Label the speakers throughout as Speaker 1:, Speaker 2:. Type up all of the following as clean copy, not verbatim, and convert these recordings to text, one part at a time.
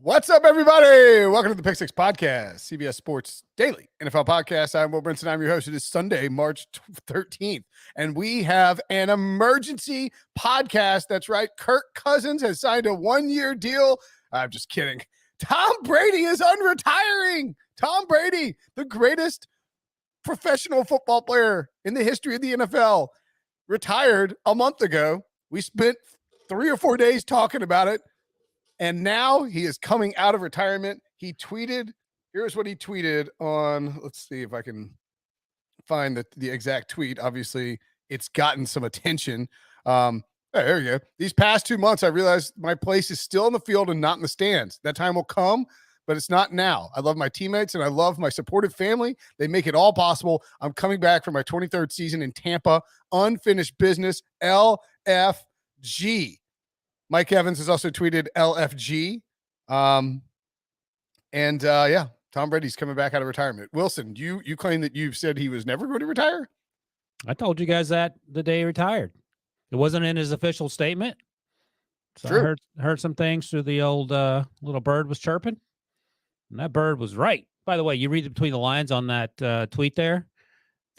Speaker 1: What's up, everybody? Welcome to the Pick Six Podcast, CBS Sports Daily NFL Podcast. I'm Will Brinson. I'm your host. It is Sunday, March 13th, and we have an emergency podcast. That's right. Kirk Cousins has signed a one-year deal. I'm just kidding. Tom Brady is unretiring. Tom Brady, the greatest professional football player in the history of the NFL, retired a month ago. We spent 3 or 4 days talking about it. And now he is coming out of retirement. He tweeted, here's what he tweeted on, let's see if I can find the exact tweet. Obviously, it's gotten some attention. There you go. These past 2 months, I realized my place is still in the field and not in the stands. That time will come, but it's not now. I love my teammates and I love my supportive family. They make it all possible. I'm coming back for my 23rd season in Tampa. Unfinished business, LFG. Mike Evans has also tweeted LFG. Tom Brady's coming back out of retirement. Wilson, you claim that you've said he was never going to retire?
Speaker 2: I told you guys that the day he retired. It wasn't in his official statement. So true. I heard some things through the old little bird was chirping. And that bird was right. By the way, you read between the lines on that tweet there.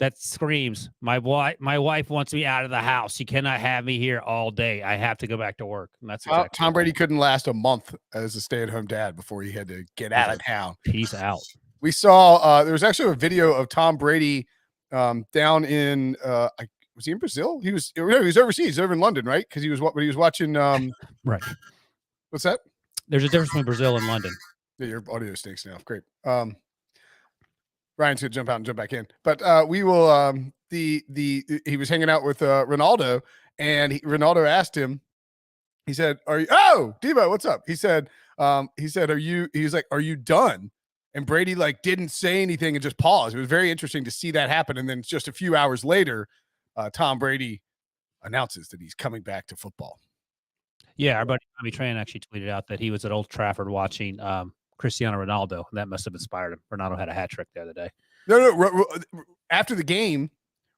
Speaker 2: That screams, my wife wants me out of the house. She cannot have me here all day. I have to go back to work. And that's exactly
Speaker 1: Tom Brady couldn't last a month as a stay-at-home dad before he had to get out of town.
Speaker 2: Peace out.
Speaker 1: We saw there was actually a video of Tom Brady down in was he in Brazil? He was overseas, over in London, right? Because he was watching
Speaker 2: right.
Speaker 1: What's that?
Speaker 2: There's a difference between Brazil and London.
Speaker 1: Yeah, your audio stinks now. Great. Ryan's gonna jump out and jump back in, but we will. He was hanging out with Ronaldo, and Ronaldo asked him. He said, "Are you? Oh, Debo, what's up?" He said, "Are you?" He's like, "Are you done?" And Brady didn't say anything and just paused. It was very interesting to see that happen. And then just a few hours later, Tom Brady announces that he's coming back to football.
Speaker 2: Yeah, our buddy Tommy Tran actually tweeted out that he was at Old Trafford watching Cristiano Ronaldo, and that must have inspired him. Ronaldo had a hat trick the other day.
Speaker 1: No. After the game,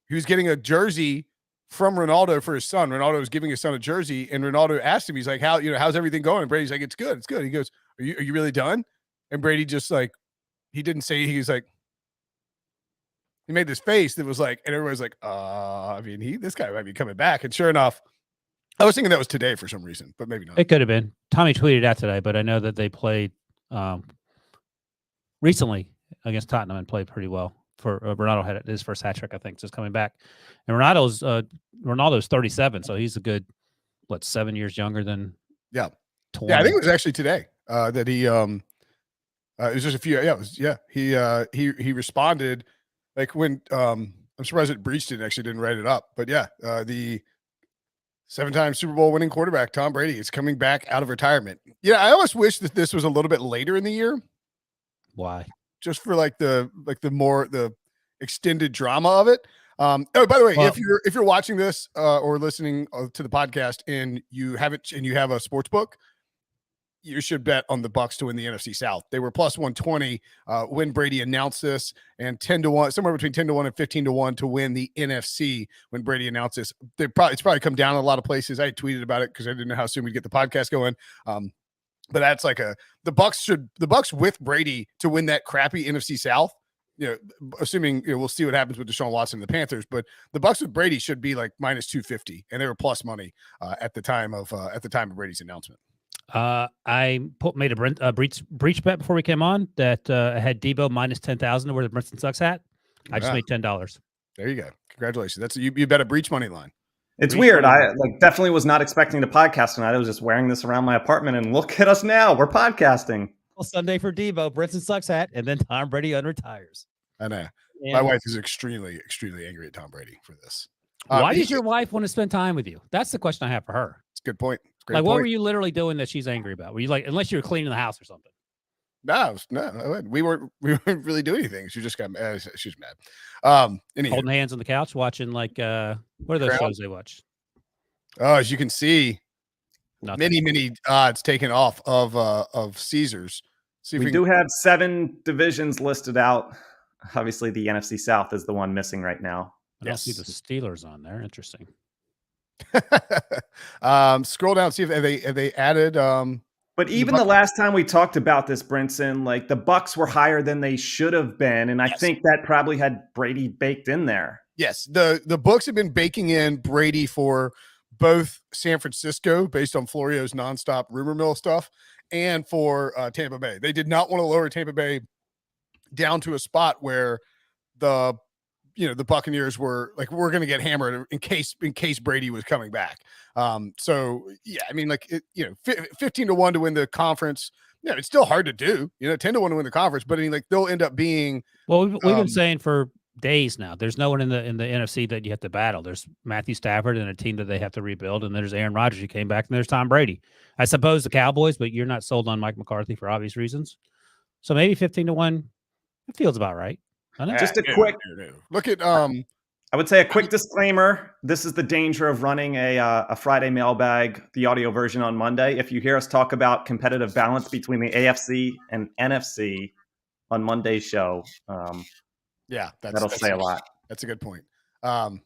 Speaker 1: he was getting a jersey from Ronaldo for his son. Ronaldo was giving his son a jersey, and Ronaldo asked him, he's like, how's everything going? And Brady's like, it's good. He goes, are you really done? And Brady just he didn't say, he's like, he made this face that was and everybody's like, this guy might be coming back. And sure enough, I was thinking that was today for some reason, but maybe not.
Speaker 2: It could have been. Tommy tweeted out today, but I know that they played recently against Tottenham and played pretty well. For Ronaldo had his first hat trick, I think, just coming back. And Ronaldo's 37, so he's a good 7 years younger than 20.
Speaker 1: Yeah, I think it was actually today that he it was just a few. He responded when I'm surprised that Breach didn't write it up, but the 7-time Super Bowl winning quarterback Tom Brady is coming back out of retirement. Yeah, I almost wish that this was a little bit later in the year.
Speaker 2: Why?
Speaker 1: Just for the extended drama of it. By the way, if you're watching this or listening to the podcast and you have a sports book, you should bet on the Bucs to win the NFC South. They were plus 120 when Brady announced this, and 10-1, somewhere between 10-1 and 15-1 to win the NFC when Brady announced this. It's probably come down in a lot of places. I tweeted about it because I didn't know how soon we'd get the podcast going. But that's the Bucs with Brady to win that crappy NFC South. Assuming we'll see what happens with Deshaun Watson and the Panthers, but the Bucs with Brady should be minus 250, and they were plus money at the time of Brady's announcement.
Speaker 2: I made a breach bet before we came on that I had Debo minus 10,000 to wear the Brinson Sucks hat. I just made $10.
Speaker 1: There you go. Congratulations. That's you bet a breach money line.
Speaker 3: It's weird. I definitely was not expecting to podcast tonight. I was just wearing this around my apartment, and look at us now. We're podcasting.
Speaker 2: Well, Sunday for Debo, Brinson Sucks hat, and then Tom Brady unretires.
Speaker 1: I know. My wife is extremely, extremely angry at Tom Brady for this.
Speaker 2: Why does your wife want to spend time with you? That's the question I have for her.
Speaker 1: It's a good point.
Speaker 2: What were you literally doing that she's angry about? Were you unless you were cleaning the house or something?
Speaker 1: No, we weren't really doing anything. She just got mad. She was mad.
Speaker 2: Holding hands on the couch, watching what are those shows they watch?
Speaker 1: Oh, as you can see, many odds taken off of Caesars.
Speaker 3: See if we do have 7 divisions listed out. Obviously, the NFC South is the one missing right now.
Speaker 2: I don't see the Steelers on there. Interesting.
Speaker 1: Scroll down, see if have they added
Speaker 3: But even the last time we talked about this, Brinson, like the Bucs were higher than they should have been, and I think that probably had Brady baked in there.
Speaker 1: Yes, the books have been baking in Brady for both San Francisco, based on Florio's nonstop rumor mill stuff, and for Tampa Bay. They did not want to lower Tampa Bay down to a spot where the Buccaneers were like, we're going to get hammered in case Brady was coming back. So yeah, I mean, like 15-1 to win the conference. Yeah, it's still hard to do. 10-1 to win the conference, but I mean, like they'll end up being.
Speaker 2: Well, we've been saying for days now. There's no one in the NFC that you have to battle. There's Matthew Stafford and a team that they have to rebuild, and there's Aaron Rodgers who came back, and there's Tom Brady. I suppose the Cowboys, but you're not sold on Mike McCarthy for obvious reasons. So maybe 15-1. It feels about right.
Speaker 3: Just a quick
Speaker 1: look at.
Speaker 3: I would say a quick disclaimer. This is the danger of running a Friday mailbag, the audio version on Monday. If you hear us talk about competitive balance between the AFC and NFC on Monday's show, that'll say a lot.
Speaker 1: That's a good point. Man,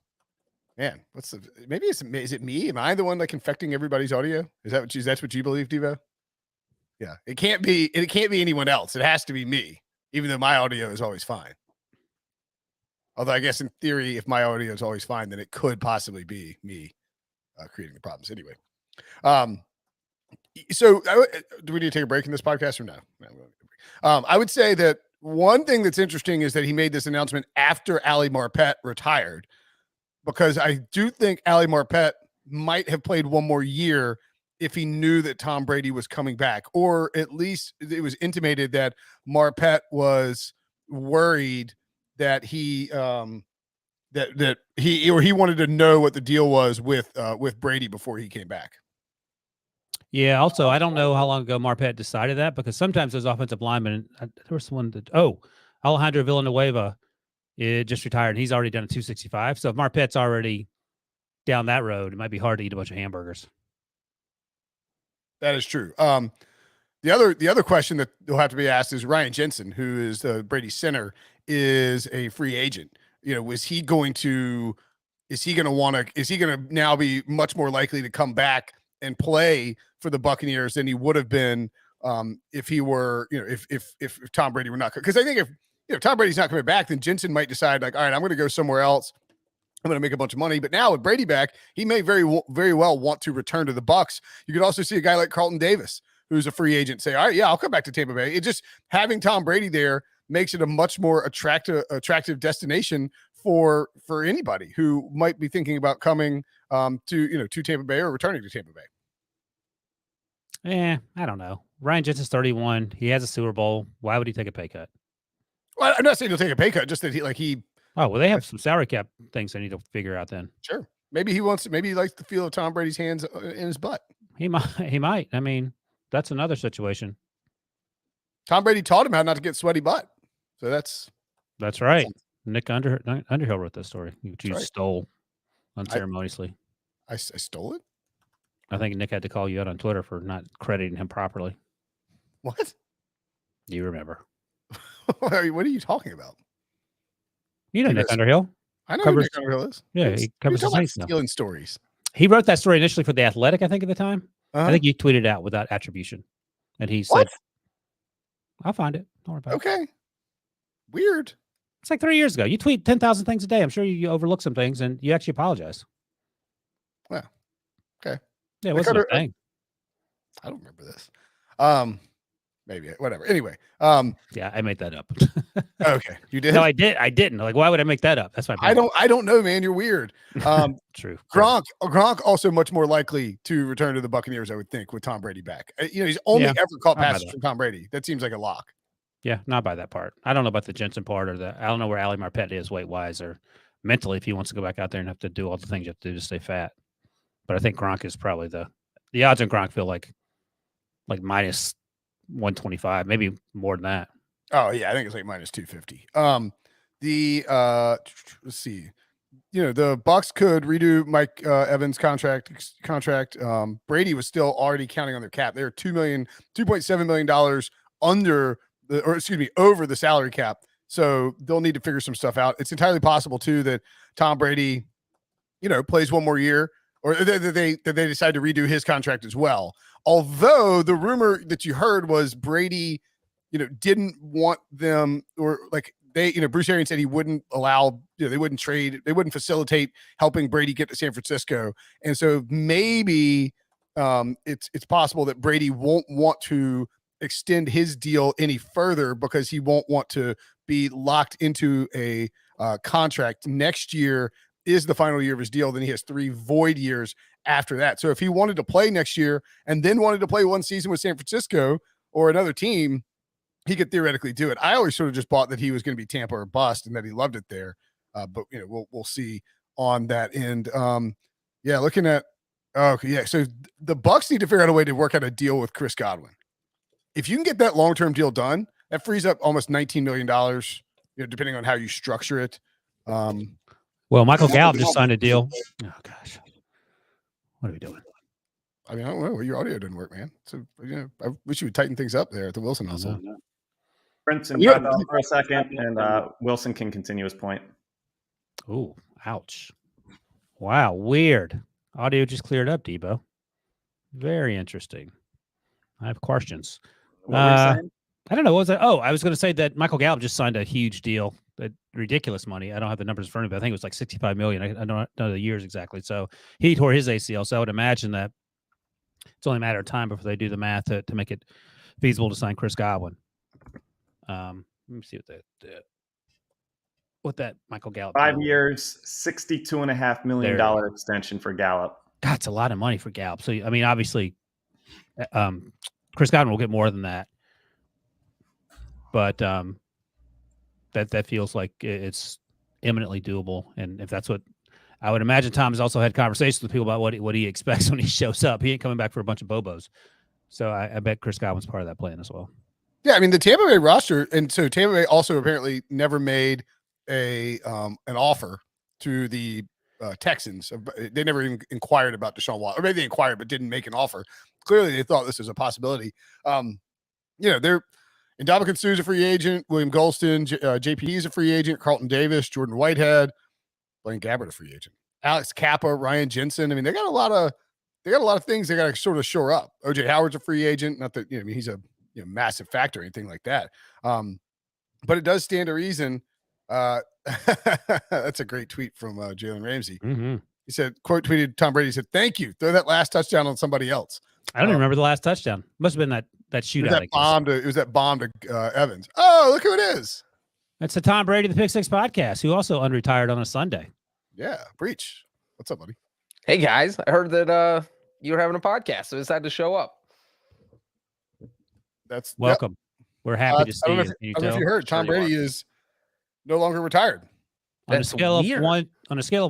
Speaker 1: is it me? Am I the one like infecting everybody's audio? That's what you believe, Devo? Yeah, it can't be anyone else. It has to be me, even though my audio is always fine. Although I guess in theory, if my audio is always fine, then it could possibly be me creating the problems. Anyway, so do we need to take a break in this podcast or no? I would say that one thing that's interesting is that he made this announcement after Ali Marpet retired, because I do think Ali Marpet might have played one more year if he knew that Tom Brady was coming back, or at least it was intimated that Marpet was worried that he he wanted to know what the deal was with Brady before he came back.
Speaker 2: Yeah. Also, I don't know how long ago Marpet decided that, because sometimes those offensive linemen. There was one that Alejandro Villanueva just retired, and he's already done a 265. So if Marpet's already down that road, it might be hard to eat a bunch of hamburgers.
Speaker 1: That is true. The other question that will have to be asked is Ryan Jensen, who is the Brady center, is a free agent. Is he going to now be much more likely to come back and play for the Buccaneers than he would have been if he were, if Tom Brady were not? Because I think if Tom Brady's not coming back, then Jensen might decide like, all right, I'm going to go somewhere else. I'm going to make a bunch of money. But now with Brady back, he may very well want to return to the Bucs. You could also see a guy like Carlton Davis, who's a free agent, say, all right, yeah, I'll come back to Tampa Bay. It just, having Tom Brady there makes it a much more attractive destination for anybody who might be thinking about coming to Tampa Bay or returning to Tampa Bay.
Speaker 2: I don't know. Ryan Jensen's 31. He has a Super Bowl. Why would he take a pay cut?
Speaker 1: Well, I'm not saying he'll take a pay cut, just that he.
Speaker 2: Oh, well, they have some salary cap things they need to figure out then.
Speaker 1: Sure. Maybe he likes the feel of Tom Brady's hands in his butt.
Speaker 2: He might. I mean, that's another situation.
Speaker 1: Tom Brady taught him how not to get sweaty butt. So that's
Speaker 2: right. Nick Underhill wrote this story, which you
Speaker 1: right.
Speaker 2: stole unceremoniously.
Speaker 1: I stole it?
Speaker 2: I think Nick had to call you out on Twitter for not crediting him properly.
Speaker 1: What?
Speaker 2: Do you remember?
Speaker 1: What are you talking about?
Speaker 2: You know Nick Underhill.
Speaker 1: I know who Nick Underhill is.
Speaker 2: Yeah, he covers the Saints now.
Speaker 1: Stealing stories.
Speaker 2: He wrote that story initially for The Athletic, I think, at the time.
Speaker 1: Uh-huh.
Speaker 2: I think you tweeted out without attribution. And he said, I'll find it. Don't worry about it.
Speaker 1: Okay. Weird.
Speaker 2: It's like 3 years ago. You tweet 10,000 things a day. I'm sure you overlook some things, and you actually apologize.
Speaker 1: Well, okay.
Speaker 2: Yeah, it wasn't a thing.
Speaker 1: I don't remember this. Maybe, whatever. Anyway.
Speaker 2: Yeah, I made that up.
Speaker 1: Okay. You did?
Speaker 2: No, I didn't. Like, why would I make that up? That's my point.
Speaker 1: I don't know, man. You're weird.
Speaker 2: True.
Speaker 1: Gronk also much more likely to return to the Buccaneers, I would think, with Tom Brady back. He's only ever caught passes from Tom Brady. That seems like a lock.
Speaker 2: Yeah, not by that part. I don't know about the Jensen part, or I don't know where Ali Marpet is weight-wise or mentally if he wants to go back out there and have to do all the things you have to do to stay fat. But I think Gronk is probably the odds on Gronk feel like minus 125, maybe more than that.
Speaker 1: Oh yeah, I think it's like minus 250. Let's see. The Bucs could redo Mike Evans' contract. Brady was still already counting on their cap. They're $2.7 million over the salary cap. So they'll need to figure some stuff out. It's entirely possible too that Tom Brady, plays one more year, or that they decided to redo his contract as well. Although the rumor that you heard was Brady, didn't want them, or like they, Bruce Arians said he wouldn't allow, they wouldn't trade, they wouldn't facilitate helping Brady get to San Francisco. And so maybe it's possible that Brady won't want to extend his deal any further because he won't want to be locked into a contract. Next year is the final year of his deal. Then he has 3 void years after that. So if he wanted to play next year and then wanted to play one season with San Francisco or another team, he could theoretically do it. I always sort of just bought that he was going to be Tampa or bust and that he loved it there. But we'll see on that end. Looking at, so the Bucs need to figure out a way to work out a deal with Chris Godwin. If you can get that long-term deal done, that frees up almost $19 million, depending on how you structure it.
Speaker 2: Well, Michael Gallup just signed a deal. Oh gosh, what are we doing?
Speaker 1: I mean, I don't know. Your audio didn't work, man. So I wish you would tighten things up there at the Wilson also.
Speaker 3: Brinson, back off for a second, and Wilson can continue his point.
Speaker 2: Oh, ouch! Wow, weird. Audio just cleared up, Debo. Very interesting. I have questions.
Speaker 3: What were you saying?
Speaker 2: I don't know. What was that? Oh, I was going to say that Michael Gallup just signed a huge deal, ridiculous money. I don't have the numbers in front of me, but I think it was like $65 million. I don't know the years exactly. So he tore his ACL. So I would imagine that it's only a matter of time before they do the math to make it feasible to sign Chris Godwin. Let me see what that Michael Gallup.
Speaker 3: 5 years, $62.5 million extension for Gallup.
Speaker 2: God, it's a lot of money for Gallup. So, I mean, obviously, Chris Godwin will get more than that. But that feels like it's imminently doable. And if that's what I would imagine, Tom has also had conversations with people about what he expects when he shows up. He ain't coming back for a bunch of Bobos. So I bet Chris Godwin's part of that plan as well. Yeah, I mean, the Tampa Bay roster, and so Tampa Bay also apparently never made an offer to the Texans. They never even inquired about Deshaun Watson, or maybe they inquired but didn't make an offer. Clearly, they thought this was a possibility. They're Ndamukong Suh's a free agent. William Golston, JPD is a free agent. Carlton Davis, Jordan Whitehead, Blaine Gabbert a free agent. Alex Kappa, Ryan Jensen. I mean, they got a lot of things they got to sort of shore up. OJ Howard's a free agent. Not that he's a massive factor or anything like that. But it does stand to reason. That's a great tweet from Jalen Ramsey. Mm-hmm. He said, quote tweeted Tom Brady, said, "Thank you. Throw that last touchdown on somebody else." I don't even remember the last touchdown. Must have been that shootout.
Speaker 1: It was that bomb to Evans. Oh, look who it is.
Speaker 2: That's the Tom Brady, the Pick Six podcast, who also unretired on a Sunday.
Speaker 1: Yeah, Breach. What's up, buddy?
Speaker 4: Hey, guys. I heard that you were having a podcast, so I decided to show up.
Speaker 1: That's
Speaker 2: welcome. Yep. We're happy to see you.
Speaker 1: I don't know if you heard, Tom Brady is no longer retired.
Speaker 2: On a scale of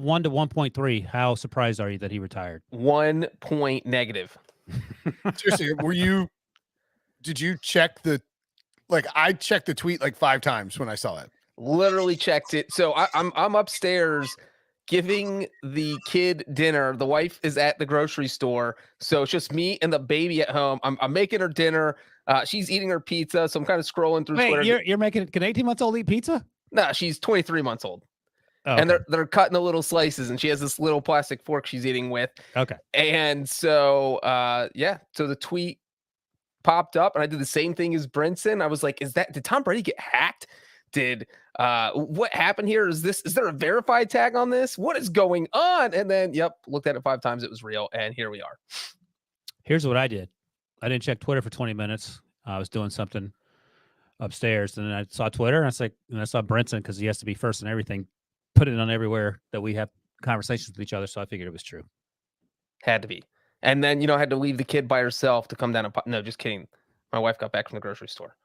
Speaker 2: 1 to 1.3, how surprised are you that he retired?
Speaker 4: 1 point negative.
Speaker 1: Seriously, did you check I checked the tweet like 5 times when I saw it.
Speaker 4: Literally checked it. So I'm upstairs giving the kid dinner. The wife is at the grocery store. So it's just me and the baby at home. I'm making her dinner. She's eating her pizza. So I'm kind of scrolling through Twitter.
Speaker 2: You're making can 18 months old eat pizza?
Speaker 4: No, she's 23 months old.
Speaker 2: Oh,
Speaker 4: and they're cutting the little slices, and she has this little plastic fork she's eating with.
Speaker 2: Okay.
Speaker 4: And so, so the tweet popped up, and I did the same thing as Brinson. I was like, did Tom Brady get hacked? What happened here? Is there a verified tag on this? What is going on? And then, looked at it 5 times. It was real. And here we are.
Speaker 2: Here's what I did. I didn't check Twitter for 20 minutes. I was doing something upstairs, and then I saw Twitter, and I saw Brinson, because he has to be first and everything, put it on everywhere that we have conversations with each other. So I figured it was true.
Speaker 4: Had to be. And then, I had to leave the kid by herself to come down and no, just kidding. My wife got back from the grocery store.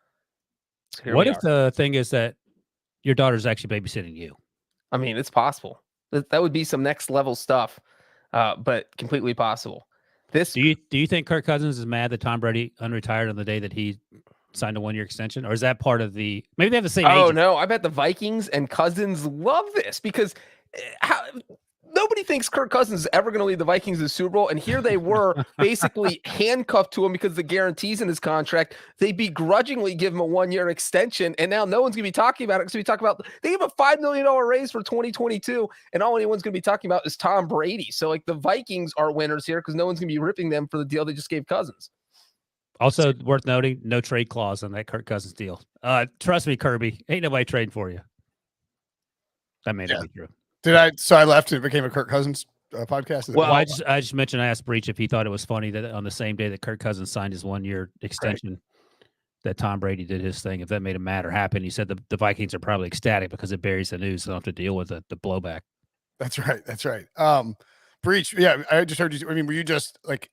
Speaker 2: So what if the thing is that your daughter's actually babysitting you?
Speaker 4: I mean, it's possible. That would be some next level stuff, but completely possible.
Speaker 2: Do you think Kirk Cousins is mad that Tom Brady unretired on the day that he signed a 1-year extension, or is that part of maybe they have the same age?
Speaker 4: Oh no, I bet the Vikings and Cousins love this, because nobody thinks Kirk Cousins is ever going to lead the Vikings to the Super Bowl. And here they were basically handcuffed to him because of the guarantees in his contract. They begrudgingly give him a 1-year extension. And now no one's going to be talking about it because we talk about, they gave a $5 million raise for 2022. And all anyone's going to be talking about is Tom Brady. So like the Vikings are winners here because no one's going to be ripping them for the deal they just gave Cousins.
Speaker 2: Also worth noting, no trade clause on that Kirk Cousins deal. Trust me, Kirby, ain't nobody trading for you. That may not be true.
Speaker 1: So I left and it became a Kirk Cousins podcast?
Speaker 2: Well, I just mentioned, I asked Breach if he thought it was funny that on the same day that Kirk Cousins signed his 1-year extension, that Tom Brady did his thing. If that made him mad or happen, he said the Vikings are probably ecstatic because it buries the news. So they don't have to deal with the blowback.
Speaker 1: That's right. Breach. Yeah, I just heard you. I mean, were you just like,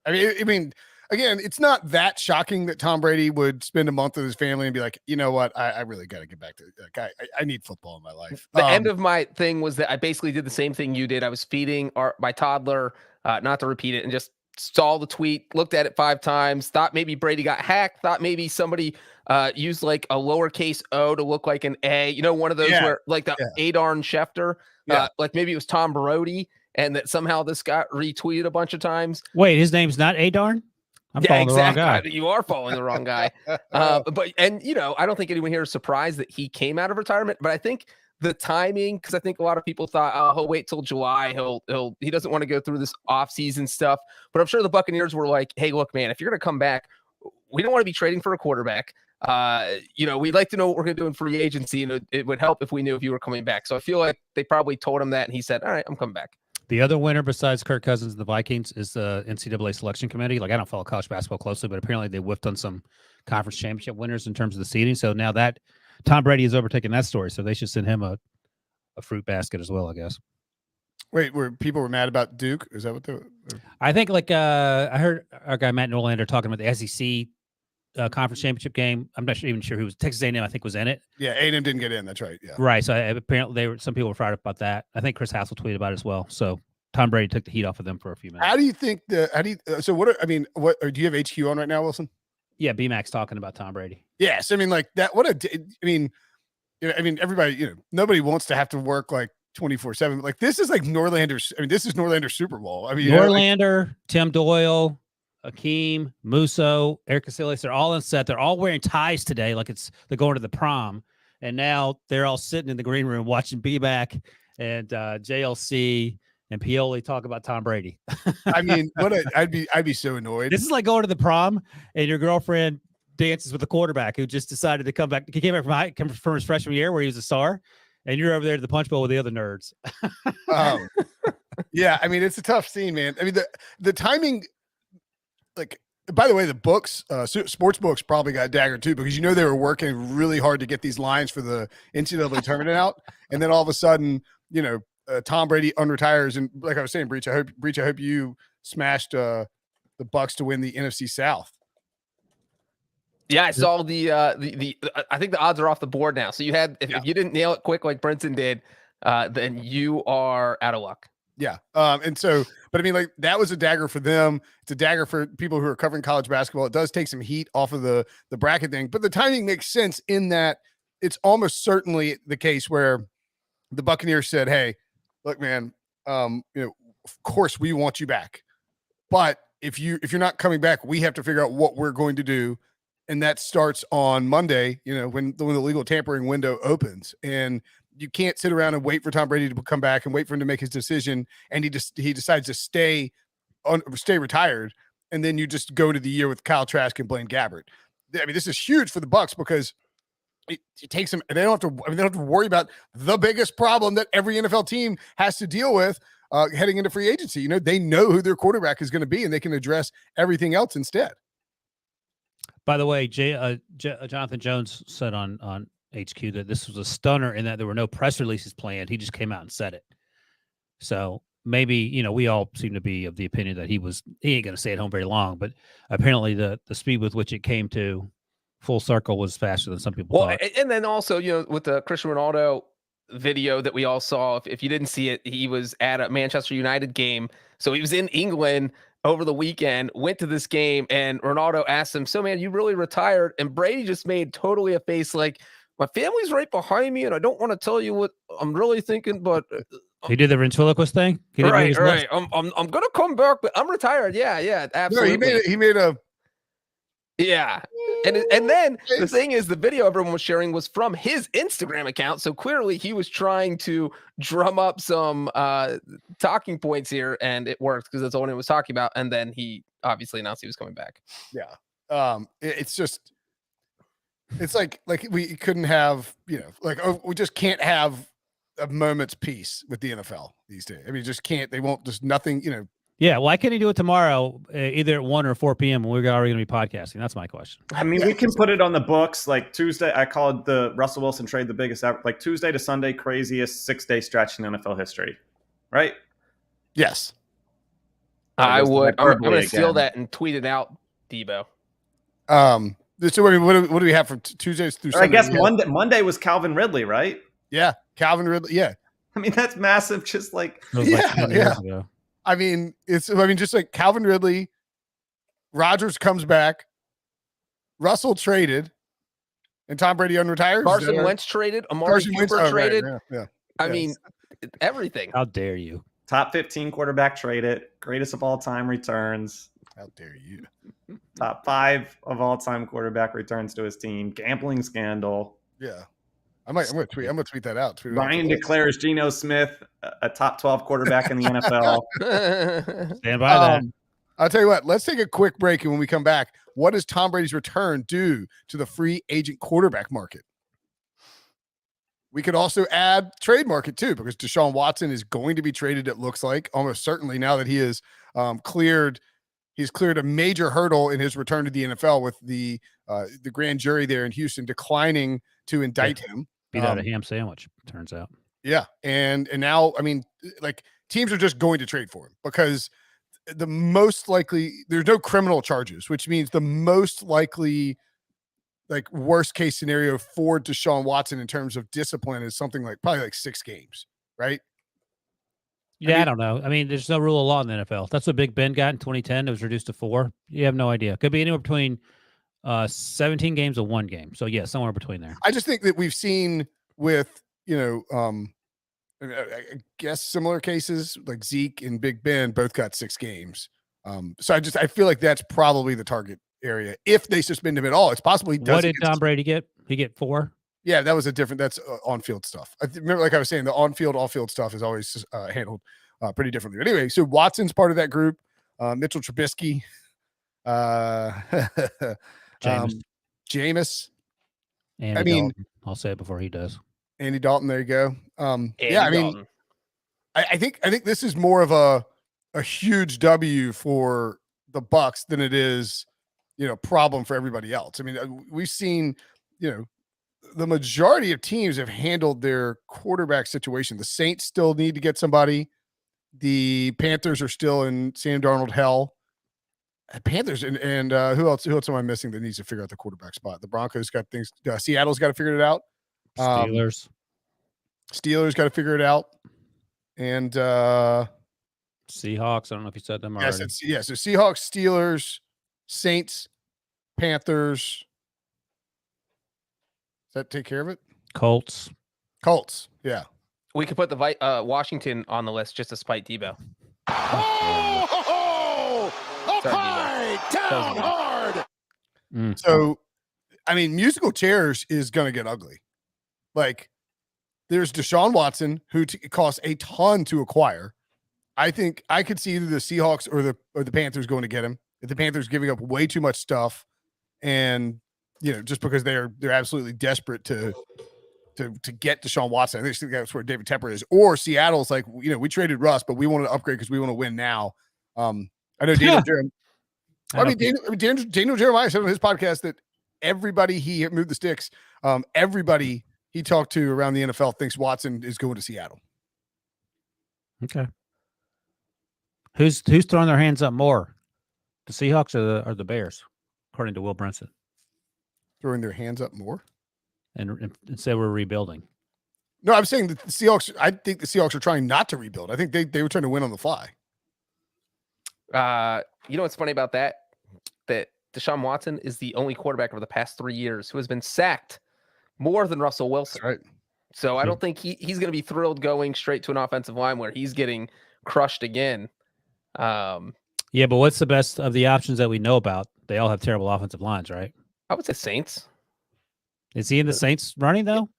Speaker 1: I mean, again, it's not that shocking that Tom Brady would spend a month with his family and be like, you know what, I really got to get back to like, I need football in my life.
Speaker 4: The end of my thing was that I basically did the same thing you did. I was feeding my toddler, not to repeat it, and just saw the tweet, looked at it 5 times, thought maybe Brady got hacked, thought maybe somebody used like a lowercase O to look like an A, you know, one of those where like the Adarn Schefter, like maybe it was Tom Brody, and that somehow this got retweeted a bunch of times.
Speaker 2: Wait, his name's not Adarn? I'm following the wrong guy.
Speaker 4: You are following the wrong guy. But you know, I don't think anyone here is surprised that he came out of retirement, but I think the timing, because I think a lot of people thought, oh, he'll wait till July. He doesn't want to go through this offseason stuff. But I'm sure the Buccaneers were like, hey, look, man, if you're going to come back, we don't want to be trading for a quarterback. You know, we'd like to know what we're going to do in free agency, and it would help if we knew if you were coming back. So I feel like they probably told him that, and he said, all right, I'm coming back.
Speaker 2: The other winner besides Kirk Cousins and the Vikings is the NCAA selection committee. Like, I don't follow college basketball closely, but apparently they whiffed on some conference championship winners in terms of the seeding. So now that Tom Brady has overtaken that story, so they should send him a fruit basket as well, I guess.
Speaker 1: Wait, people were mad about Duke? Is that what
Speaker 2: I think like I heard our guy Matt Norlander talking about the SEC conference championship game. I'm not even sure who was. Texas A&M, I think, was in it.
Speaker 1: Yeah, A&M didn't get in. That's right. Yeah,
Speaker 2: right. So apparently some people were fired up about that. I think Chris Hassel tweeted about it as well. So Tom Brady took the heat off of them for a few minutes.
Speaker 1: How do you think so what do you have HQ on right now, Wilson?
Speaker 2: Yeah, BMAC's talking about Tom Brady.
Speaker 1: Yes, I mean like that. I mean everybody, nobody wants to have to work like 24/7. Like this is like Norlander's. I mean, this is Norlander's Super Bowl. I mean,
Speaker 2: Norlander, Tim Doyle, Akeem, Musso, Eric Casillas, they're all on set. They're all wearing ties today, like they're going to the prom. And now they're all sitting in the green room watching BMAC and JLC and Pioli talk about Tom Brady.
Speaker 1: I mean, I'd be so annoyed.
Speaker 2: This is like going to the prom and your girlfriend dances with a quarterback who just decided to come back. He came back from his freshman year where he was a star, and you're over there to the punch bowl with the other nerds.
Speaker 1: Yeah, I mean, it's a tough scene, man. I mean, the timing. Like, by the way, the books, sports books probably got daggered too, because they were working really hard to get these lines for the NCAA tournament out, and then all of a sudden, Tom Brady unretires, and like I was saying, Breach, I hope you smashed the Bucs to win the NFC South.
Speaker 4: Yeah, I saw the I think the odds are off the board now. So you had if you didn't nail it quick like Brinson did, then you are out of luck.
Speaker 1: Yeah. And so, but I mean, like that was a dagger for them. It's a dagger for people who are covering college basketball. It does take some heat off of the bracket thing, but the timing makes sense in that it's almost certainly the case where the Buccaneers said, hey, look, man, of course we want you back, but if you're not coming back, we have to figure out what we're going to do. And that starts on Monday, when the legal tampering window opens, and you can't sit around and wait for Tom Brady to come back and wait for him to make his decision. And he decides to stay retired. And then you just go to the year with Kyle Trask and Blaine Gabbert. I mean, this is huge for the Bucs because it takes them, and they don't have to worry about the biggest problem that every NFL team has to deal with heading into free agency. They know who their quarterback is going to be, and they can address everything else instead.
Speaker 2: By the way, Jonathan Jones said on HQ that this was a stunner in that there were no press releases planned. He just came out and said it. So maybe, we all seem to be of the opinion that he ain't going to stay at home very long, but apparently the speed with which it came to full circle was faster than some people thought.
Speaker 4: And then also, with the Cristiano Ronaldo video that we all saw, if you didn't see it, he was at a Manchester United game. So he was in England over the weekend, went to this game, and Ronaldo asked him, so man, you really retired? And Brady just made totally a face like, my family's right behind me, and I don't want to tell you what I'm really thinking, but
Speaker 2: He did the ventriloquist thing. He didn't move his lips?
Speaker 4: I'm gonna come back, but I'm retired. Yeah, absolutely.
Speaker 1: No, he made a.
Speaker 4: Yeah. And then the thing is, the video everyone was sharing was from his Instagram account. So clearly he was trying to drum up some talking points here, and it worked because that's all he was talking about. And then he obviously announced he was coming back.
Speaker 1: Yeah. It's just, it's like we couldn't have, we just can't have a moment's peace with the NFL these days. I mean, just can't. They won't. Just nothing.
Speaker 2: Yeah, why can't he do it tomorrow, either at 1 or 4 p.m. when we're already going to be podcasting? That's my question.
Speaker 3: I mean, we can put it on the books. Like Tuesday, I called the Russell Wilson trade the biggest ever. Like Tuesday to Sunday, craziest 6-day stretch in NFL history, right?
Speaker 1: Yes.
Speaker 4: I would. I'm going to steal that and tweet it out, Debo.
Speaker 1: So what do we have for Tuesdays through Sunday?
Speaker 3: I guess Monday was Calvin Ridley, right?
Speaker 1: Yeah, Calvin Ridley. Yeah.
Speaker 3: I mean, that's massive. Just like
Speaker 1: yeah. I mean, just like Calvin Ridley, Rodgers comes back, Russell traded, and Tom Brady unretires.
Speaker 4: Carson Wentz traded, Amari Cooper traded. Right. Yeah. I mean, everything.
Speaker 2: How dare you?
Speaker 3: Top 15 quarterback traded, greatest of all time returns.
Speaker 1: How dare you?
Speaker 3: Top 5 of all time quarterback returns to his team. Gambling scandal.
Speaker 1: Yeah. I'm gonna tweet that out.
Speaker 3: Ryan declares Geno Smith a top 12 quarterback in the NFL.
Speaker 2: Stand by that.
Speaker 1: I'll tell you what. Let's take a quick break, and when we come back, what does Tom Brady's return do to the free agent quarterback market? We could also add trade market too, because Deshaun Watson is going to be traded. It looks like almost certainly now that he is cleared. He's cleared a major hurdle in his return to the NFL with the grand jury there in Houston declining to indict him.
Speaker 2: Beat out a ham sandwich, turns out.
Speaker 1: Yeah. And now, I mean, like teams are just going to trade for him because the most likely there's no criminal charges, which means the most likely like worst case scenario for Deshaun Watson in terms of discipline is something like probably like 6 games, right?
Speaker 2: Yeah, I don't know. I mean, there's no rule of law in the NFL. That's what Big Ben got in 2010. It was reduced to 4. You have no idea. Could be anywhere between 17 games or 1 game. So yeah, somewhere between there.
Speaker 1: I just think that we've seen with, I guess similar cases like Zeke and Big Ben both got 6 games. So I feel like that's probably the target area. If they suspend him at all, it's possible he does.
Speaker 2: What did Tom Brady get? He get 4?
Speaker 1: Yeah, that was that's on-field stuff. I remember, like I was saying, the on-field, off-field stuff is always handled pretty differently. But anyway, so Watson's part of that group. Mitchell Trubisky, Jameis.
Speaker 2: I mean, I'll say it before he does.
Speaker 1: Andy Dalton. There you go.
Speaker 4: Dalton.
Speaker 1: I think this is more of a huge W for the Bucs than it is, problem for everybody else. I mean, we've seen, the majority of teams have handled their quarterback situation. The Saints still need to get somebody. The Panthers are still in Sam Darnold hell. Panthers and who else am I missing that needs to figure out the quarterback spot? The Broncos got things. Seattle's got to figure it out.
Speaker 2: Steelers
Speaker 1: got to figure it out. And
Speaker 2: Seahawks. I don't know if you said them already.
Speaker 1: So Seahawks, Steelers, Saints, Panthers. Does that take care of it?
Speaker 2: Colts.
Speaker 1: Yeah.
Speaker 4: We could put the Washington on the list just to spite Debo.
Speaker 1: Down hard. So, I mean, musical chairs is going to get ugly. Like, there's Deshaun Watson, who costs a ton to acquire. I think I could see either the Seahawks or the Panthers going to get him. If the Panthers giving up way too much stuff, and just because they're absolutely desperate to get Deshaun Watson. I think that's where David Tepper is. Or Seattle's like, we traded Russ, but we want to upgrade because we want to win now. I know Daniel Jeremiah said on his podcast that everybody he moved the sticks, everybody he talked to around the NFL thinks Watson is going to Seattle.
Speaker 2: Okay. Who's throwing their hands up more? The Seahawks or the Bears, according to Will Brinson?
Speaker 1: Throwing their hands up more?
Speaker 2: And say we're rebuilding.
Speaker 1: No, I'm saying that the Seahawks, I think the Seahawks are trying not to rebuild. I think they were trying to win on the fly.
Speaker 4: You know what's funny about that? That Deshaun Watson is the only quarterback over the past 3 years who has been sacked more than Russell Wilson.
Speaker 1: That's right.
Speaker 4: So I don't think he's going to be thrilled going straight to an offensive line where he's getting crushed again.
Speaker 2: Yeah, but what's the best of the options that we know about? They all have terrible offensive lines, right?
Speaker 4: I would say Saints.
Speaker 2: Is he in the Saints running, though?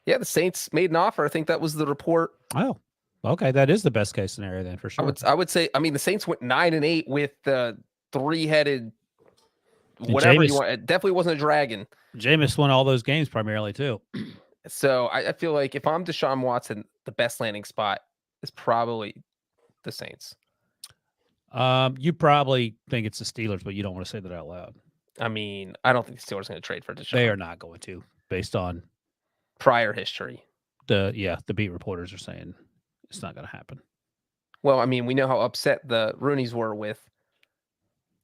Speaker 4: Yeah, the Saints made an offer. I think that was the report.
Speaker 2: Oh, okay. That is the best case scenario then, for sure.
Speaker 4: I would say, I mean, the Saints went 9-8 with the three-headed whatever you want. It definitely wasn't a dragon.
Speaker 2: Jameis won all those games primarily, too.
Speaker 4: So I feel like if I'm Deshaun Watson, the best landing spot is probably the Saints.
Speaker 2: You probably think it's the Steelers, but you don't want to say that out loud.
Speaker 4: I mean, I don't think the Steelers are going to trade for Deshaun.
Speaker 2: They are not going to, based on
Speaker 4: prior history.
Speaker 2: The beat reporters are saying it's not going to happen.
Speaker 4: Well, I mean, we know how upset the Rooneys were with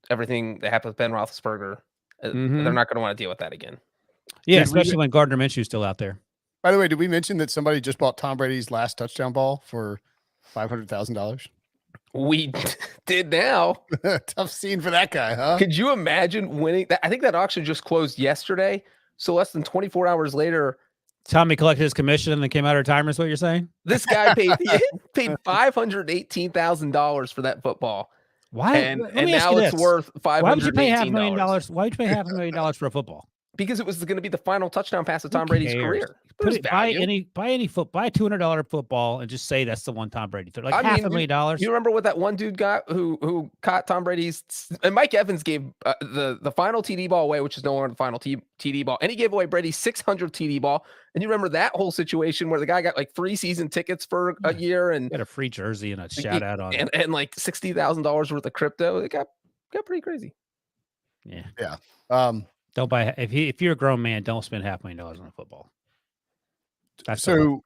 Speaker 4: everything that happened with Ben Roethlisberger. They're not going to want to deal with that again.
Speaker 2: Yeah, especially when Gardner Minshew's still out there.
Speaker 1: By the way, did we mention that somebody just bought Tom Brady's last touchdown ball for $500,000?
Speaker 4: We did now.
Speaker 1: Tough scene for that guy, huh?
Speaker 4: Could you imagine winning that? I think that auction just closed yesterday. So less than 24 hours later,
Speaker 2: Tommy collected his commission and then came out of retirement, is what you're saying?
Speaker 4: This guy paid $518,000 for that football.
Speaker 2: Why?
Speaker 4: And now it's worth $518.
Speaker 2: Why would you pay $500,000? Why would you pay $500,000 for a football?
Speaker 4: Because it was going to be the final touchdown pass of Tom Brady's career.
Speaker 2: Buy any buy a $200 football and just say that's the one Tom Brady threw. Like $500,000.
Speaker 4: You remember what that one dude got who caught Tom Brady's, and Mike Evans gave the final TD ball away, which is no longer the final TD ball, and he gave away Brady's 600th TD ball. And you remember that whole situation where the guy got like 3 season tickets for a year and
Speaker 2: got a free jersey and a shout out on it,
Speaker 4: and like $60,000 worth of crypto. It got pretty crazy.
Speaker 2: Yeah. Don't buy if you're a grown man, don't spend $500,000 on a football. That's
Speaker 1: so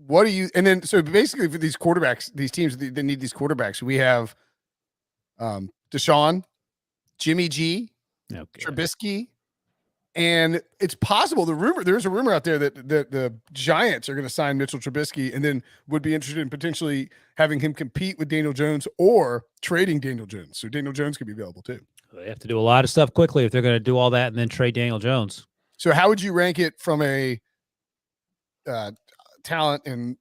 Speaker 1: what do you, and then, so basically for these quarterbacks, these teams that need these quarterbacks, we have Deshaun, Jimmy G, Trubisky, and it's possible there's a rumor out there that the Giants are going to sign Mitchell Trubisky and then would be interested in potentially having him compete with Daniel Jones or trading Daniel Jones. So Daniel Jones could be available too.
Speaker 2: They have to do a lot of stuff quickly if they're going to do all that and then trade Daniel Jones.
Speaker 1: So how would you rank it from a talent and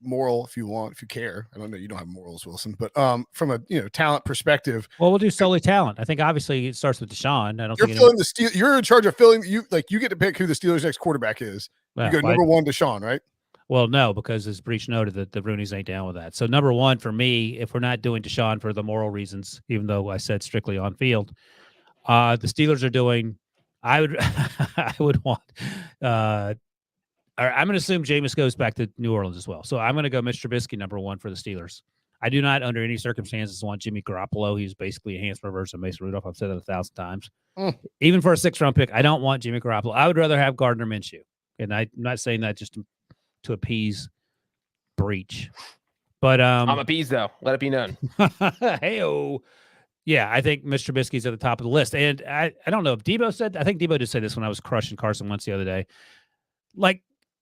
Speaker 1: moral, if you care? I don't know, you don't have morals, Wilson, but from a talent perspective.
Speaker 2: Well, we'll do solely talent. I think obviously it starts with Deshaun. I don't think
Speaker 1: you're in charge of filling. You get to pick who the Steelers' next quarterback is. You go number one, Deshaun, right?
Speaker 2: Well, no, because as Breach noted that the Rooneys ain't down with that. So number one for me, if we're not doing Deshaun for the moral reasons, even though I said strictly on field, the Steelers are doing. I would want. I'm going to assume Jameis goes back to New Orleans as well. So I'm going to go Mr. Trubisky number one for the Steelers. I do not, under any circumstances, want Jimmy Garoppolo. He's basically a handsome version of Mason Rudolph. I've said that 1,000 times. Even for a 6th-round pick, I don't want Jimmy Garoppolo. I would rather have Gardner Minshew. And I'm not saying that just to appease Breach. But
Speaker 4: I'm appeased, though. Let it be known.
Speaker 2: Hey-oh. Yeah, I think Mr. Trubisky's at the top of the list. And I don't know if Debo said, I think Debo did say this when I was crushing Carson Wentz the other day. Like,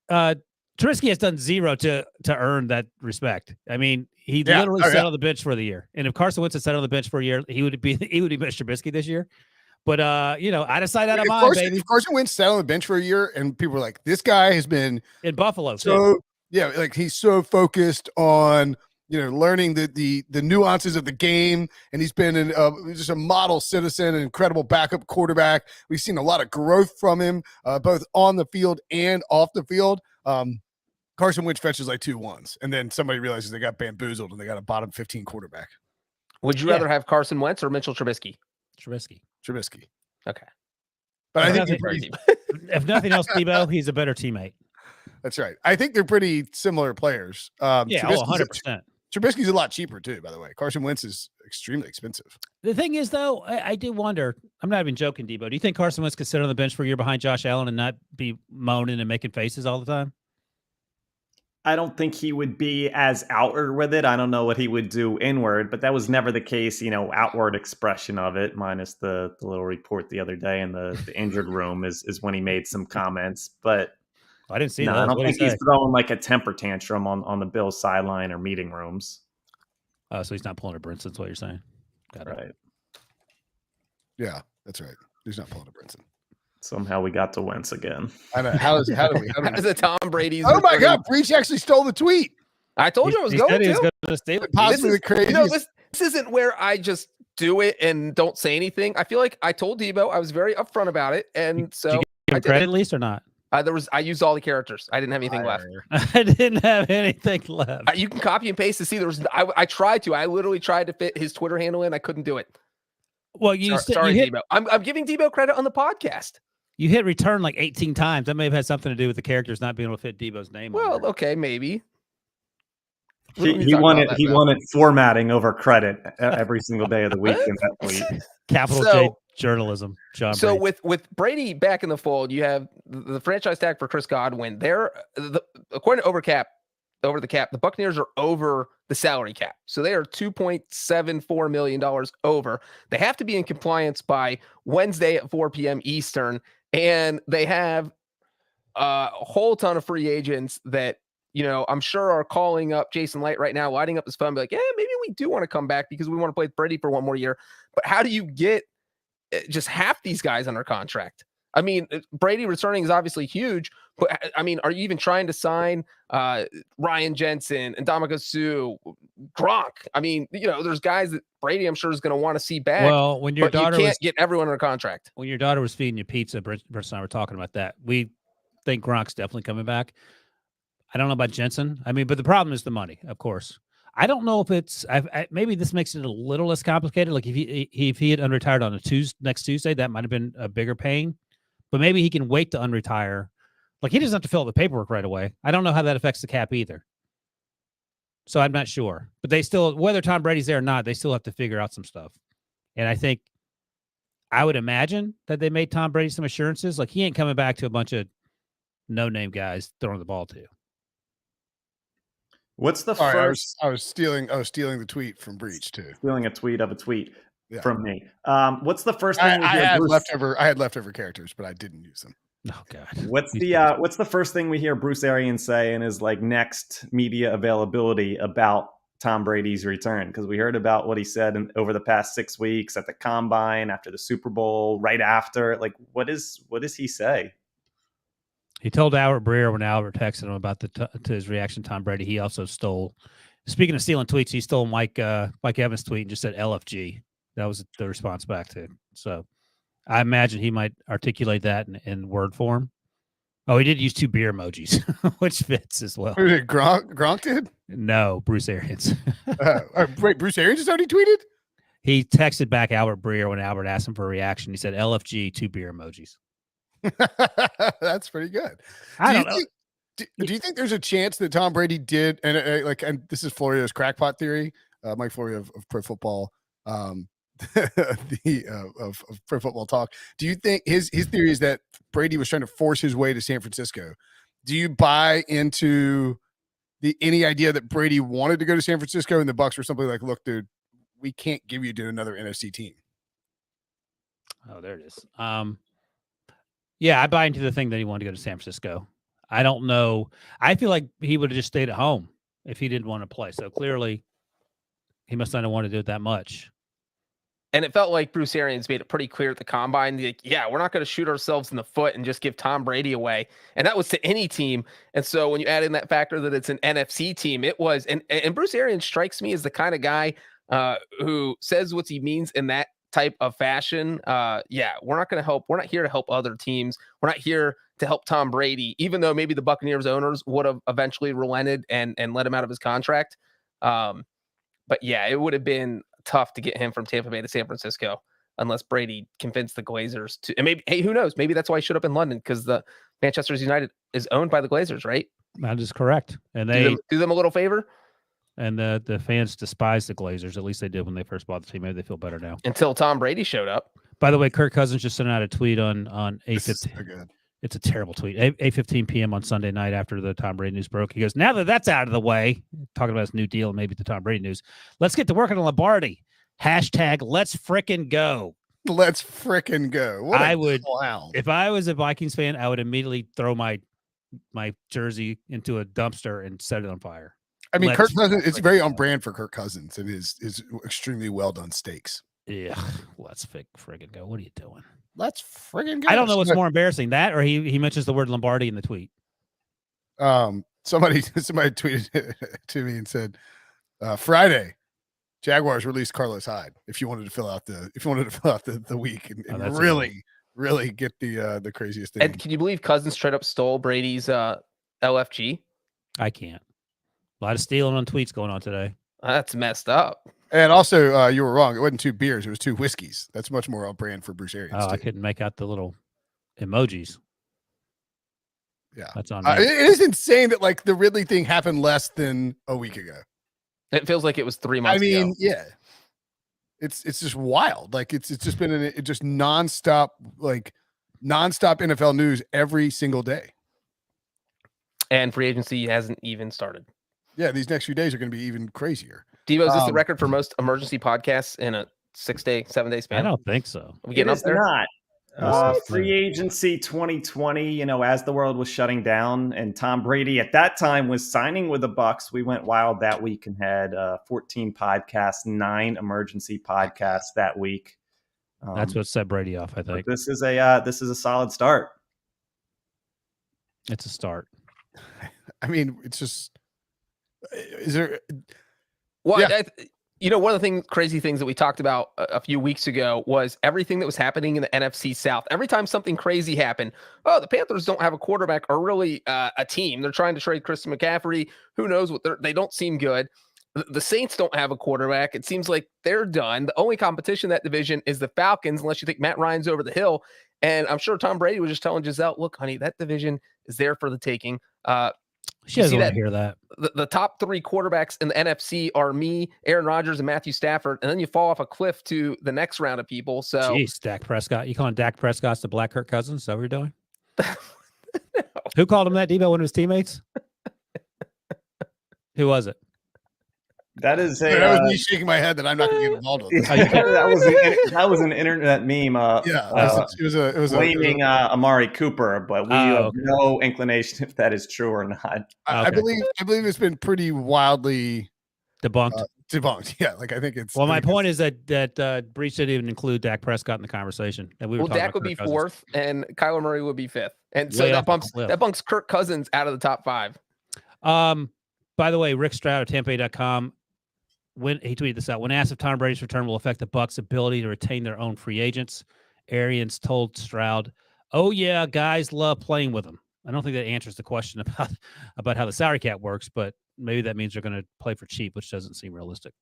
Speaker 2: Trubisky has done zero to earn that respect. I mean, he literally sat on the bench for the year. And if Carson Wentz had sat on the bench for a year, he would be Mr. Trubisky this year. But out of sight, out of mind, baby.
Speaker 1: If Carson Wentz sat on the bench for a year and people were like, this guy has been
Speaker 2: in Buffalo.
Speaker 1: So like he's so focused on learning the nuances of the game, and he's been just a model citizen, an incredible backup quarterback. We've seen a lot of growth from him, both on the field and off the field. Carson Wentz fetches like 2 ones, and then somebody realizes they got bamboozled and they got a bottom 15 quarterback.
Speaker 4: Would you rather have Carson Wentz or Mitchell Trubisky?
Speaker 2: Trubisky.
Speaker 4: Okay.
Speaker 1: But I think
Speaker 2: if nothing else, Debo, he's a better teammate.
Speaker 1: That's right. I think they're pretty similar players.
Speaker 2: 100%.
Speaker 1: Trubisky's a lot cheaper too, by the way. Carson Wentz is extremely expensive.
Speaker 2: The thing is, though, I do wonder. I'm not even joking, Debo. Do you think Carson Wentz could sit on the bench for a year behind Josh Allen and not be moaning and making faces all the time?
Speaker 3: I don't think he would be as outward with it. I don't know what he would do inward, but that was never the case, outward expression of it, minus the little report the other day in the injured room is when he made some comments. But
Speaker 2: I didn't see that.
Speaker 3: I don't think he's throwing like a temper tantrum on the Bills sideline or meeting rooms.
Speaker 2: Oh, so he's not pulling a Brinson, that's what you're saying.
Speaker 3: Got it.
Speaker 1: Yeah, that's right. He's not pulling a Brinson.
Speaker 3: Somehow we got to Wentz again.
Speaker 1: I know. How does
Speaker 4: the Tom Brady's?
Speaker 1: Oh my
Speaker 4: returning-
Speaker 1: God! Breach actually stole the tweet.
Speaker 4: I told you I was
Speaker 2: He
Speaker 4: going
Speaker 2: said he was
Speaker 4: to.
Speaker 2: going to steal it.
Speaker 1: Possibly the craziest.
Speaker 4: This isn't where I just do it and don't say anything. I feel like I told Debo I was very upfront about it, and so
Speaker 2: Did you give him credit at least or not?
Speaker 4: I used all the characters. I didn't have anything left.
Speaker 2: I didn't have anything left.
Speaker 4: You can copy and paste to see. I tried to. I literally tried to fit his Twitter handle in. I couldn't do it.
Speaker 2: Well, you
Speaker 4: Sorry,
Speaker 2: hit,
Speaker 4: Debo. I'm giving Debo credit on the podcast.
Speaker 2: you hit return like 18 times. That may have had something to do with the characters not being able to fit Debo's name. on
Speaker 4: Well,
Speaker 2: there.
Speaker 4: okay, maybe.
Speaker 3: He wanted formatting over credit every single day of the week in that tweet.
Speaker 2: Capital J journalism. John.
Speaker 4: So
Speaker 2: Brady.
Speaker 4: with Brady back in the fold, you have the franchise tag for Chris Godwin. According to over the cap, the Buccaneers are over the salary cap. So they are $2.74 million over. They have to be in compliance by Wednesday at 4 p.m. Eastern. And they have a whole ton of free agents that, I'm sure are calling up Jason Light right now, lighting up his phone, be like, yeah, maybe we do want to come back because we want to play with Brady for one more year. But how do you get just half these guys under contract? I mean, Brady returning is obviously huge, but I mean, are you even trying to sign Ryan Jensen and Ndamukong Suh, Gronk? I mean, there's guys that Brady, I'm sure, is going to want to see back.
Speaker 2: Well, when your daughter
Speaker 4: you can't get everyone under contract.
Speaker 2: When your daughter was feeding you pizza, Brinson and I were talking about that. We think Gronk's definitely coming back. I don't know about Jensen. I mean, but the problem is the money, of course. I don't know if it's maybe this makes it a little less complicated. Like if he had unretired on next Tuesday, that might have been a bigger pain. But maybe he can wait to unretire. Like he doesn't have to fill out the paperwork right away. I don't know how that affects the cap either. So I'm not sure. But they still, whether Tom Brady's there or not, they still have to figure out some stuff. And I would imagine that they made Tom Brady some assurances. Like he ain't coming back to a bunch of no-name guys throwing the ball to.
Speaker 3: What's the
Speaker 1: Sorry,
Speaker 3: first?
Speaker 1: I was stealing the tweet from Breach too.
Speaker 3: Stealing a tweet of a tweet
Speaker 1: Yeah.
Speaker 3: from me. What's the first thing
Speaker 1: I
Speaker 3: we hear?
Speaker 1: had
Speaker 3: Bruce,
Speaker 1: leftover characters, but I didn't use them.
Speaker 2: Oh God.
Speaker 3: what's the first thing we hear Bruce Arians say in his next media availability about Tom Brady's return? Because we heard about what he said over the past 6 weeks at the Combine, after the Super Bowl, right after. What does he say?
Speaker 2: He told Albert Breer when Albert texted him about to his reaction to Tom Brady. He also stole, speaking of stealing tweets, he stole Mike Evans' tweet and just said LFG. That was the response back to it. So I imagine he might articulate that in word form. Oh, he did use 2 beer emojis, which fits as well.
Speaker 1: Who did Gronk did?
Speaker 2: No, Bruce Arians.
Speaker 1: Wait, Bruce Arians just already tweeted?
Speaker 2: He texted back Albert Breer when Albert asked him for a reaction. He said LFG, 2 beer emojis.
Speaker 1: That's pretty good.
Speaker 2: I don't know.
Speaker 1: Do you think there's a chance that Tom Brady did, and this is Florio's crackpot theory, Mike Florio of Pro Football, of Pro Football Talk. Do you think his theory is that Brady was trying to force his way to San Francisco? Do you buy into any idea that Brady wanted to go to San Francisco and the Bucs were simply like, look, dude, we can't give you to another NFC team?
Speaker 2: Oh, there it is. Yeah, I buy into the thing that he wanted to go to San Francisco. I don't know. I feel like he would have just stayed at home if he didn't want to play. So clearly, he must not have wanted to do it that much.
Speaker 4: And it felt like Bruce Arians made it pretty clear at the Combine. Like, yeah, we're not going to shoot ourselves in the foot and just give Tom Brady away. And that was to any team. And so when you add in that factor that it's an NFC team, it was. And Bruce Arians strikes me as the kind of guy who says what he means in that type of fashion. Yeah, we're not going to help. We're not here to help other teams. We're not here to help Tom Brady, even though maybe the Buccaneers owners would have eventually relented and let him out of his contract. But yeah, it would have been tough to get him from Tampa Bay to San Francisco unless Brady convinced the Glazers to. And maybe, hey, who knows? Maybe that's why he showed up in London, because the Manchester United is owned by the Glazers, right?
Speaker 2: That is correct. And
Speaker 4: do them a little favor.
Speaker 2: And the fans despise the Glazers. At least they did when they first bought the team. Maybe they feel better now.
Speaker 4: Until Tom Brady showed up.
Speaker 2: By the way, Kirk Cousins just sent out a tweet on 8:15. It's a terrible tweet. 8:15 p.m. on Sunday night after the Tom Brady news broke. He goes, now that that's out of the way, talking about his new deal and maybe the Tom Brady news, let's get to work on Lombardi. Hashtag let's frickin' go.
Speaker 1: Let's frickin' go. What clown.
Speaker 2: If I was a Vikings fan, I would immediately throw my jersey into a dumpster and set it on fire.
Speaker 1: I mean, Kirk Cousins, it's very on brand for Kirk Cousins and his extremely well done steaks.
Speaker 2: Yeah, let's friggin' go. What are you doing?
Speaker 1: Let's friggin' go.
Speaker 2: I don't know what's more embarrassing, that or he mentions the word Lombardi in the tweet.
Speaker 1: Somebody tweeted to me and said, Friday, Jaguars released Carlos Hyde. If you wanted to fill out the week and really get the craziest thing.
Speaker 4: And can you believe Cousins straight up stole Brady's LFG?
Speaker 2: I can't. A lot of stealing on tweets going on today.
Speaker 4: That's messed up.
Speaker 1: And also, you were wrong. It wasn't 2 beers. It was 2 whiskeys. That's much more on brand for Bruce Arians.
Speaker 2: Oh, I couldn't make out the little emojis.
Speaker 1: Yeah,
Speaker 2: that's on.
Speaker 1: It is insane that like the Ridley thing happened less than a week ago.
Speaker 4: It feels like it was 3 months ago.
Speaker 1: I mean, yeah, it's just wild. Like it's just been just nonstop NFL news every single day.
Speaker 4: And free agency hasn't even started.
Speaker 1: Yeah, these next few days are going to be even crazier.
Speaker 4: Debo, is this the record for most emergency podcasts in a 7-day span?
Speaker 2: I don't think so.
Speaker 4: Are we getting up there?
Speaker 3: Not. Free agency 2020, as the world was shutting down and Tom Brady at that time was signing with the Bucs, we went wild that week and had 14 podcasts, 9 emergency podcasts that week.
Speaker 2: That's what set Brady off, I think.
Speaker 3: This is a solid start.
Speaker 2: It's a start.
Speaker 1: I mean, it's just is there?
Speaker 4: Well, yeah. One of the crazy things that we talked about a few weeks ago was everything that was happening in the NFC South. Every time something crazy happened, the Panthers don't have a quarterback or really a team. They're trying to trade Christian McCaffrey. Who knows what they don't seem good. The Saints don't have a quarterback. It seems like they're done. The only competition in that division is the Falcons, unless you think Matt Ryan's over the hill. And I'm sure Tom Brady was just telling Giselle, look, honey, that division is there for the taking.
Speaker 2: She doesn't want to hear that.
Speaker 4: The top 3 quarterbacks in the NFC are me, Aaron Rodgers, and Matthew Stafford, and then you fall off a cliff to the next round of people. So,
Speaker 2: jeez, Dak Prescott. You calling Dak Prescott the Black Kirk Cousins? Is that what you're doing?
Speaker 4: No.
Speaker 2: Who called him that, Debo? One of his teammates? Who was it?
Speaker 3: That is
Speaker 1: that was me shaking my head that I'm not going to get involved with.
Speaker 3: that was an internet meme.
Speaker 1: It was
Speaker 3: blaming Amari Cooper, but we have no inclination if that is true or not.
Speaker 1: I believe it's been pretty wildly
Speaker 2: debunked.
Speaker 1: Yeah, like I think it's.
Speaker 2: Well, my point is that Breach didn't even include Dak Prescott in the conversation. And we were
Speaker 4: Dak would be 4th, and Kyler Murray would be 5th, and so that bumps Kirk Cousins out of the top 5.
Speaker 2: By the way, Rick Stroud at Tampa.com. When he tweeted this out, when asked if Tom Brady's return will affect the Bucs' ability to retain their own free agents, Arians told Stroud, "Oh yeah, guys love playing with him." I don't think that answers the question about how the salary cap works, but maybe that means they're going to play for cheap, which doesn't seem realistic.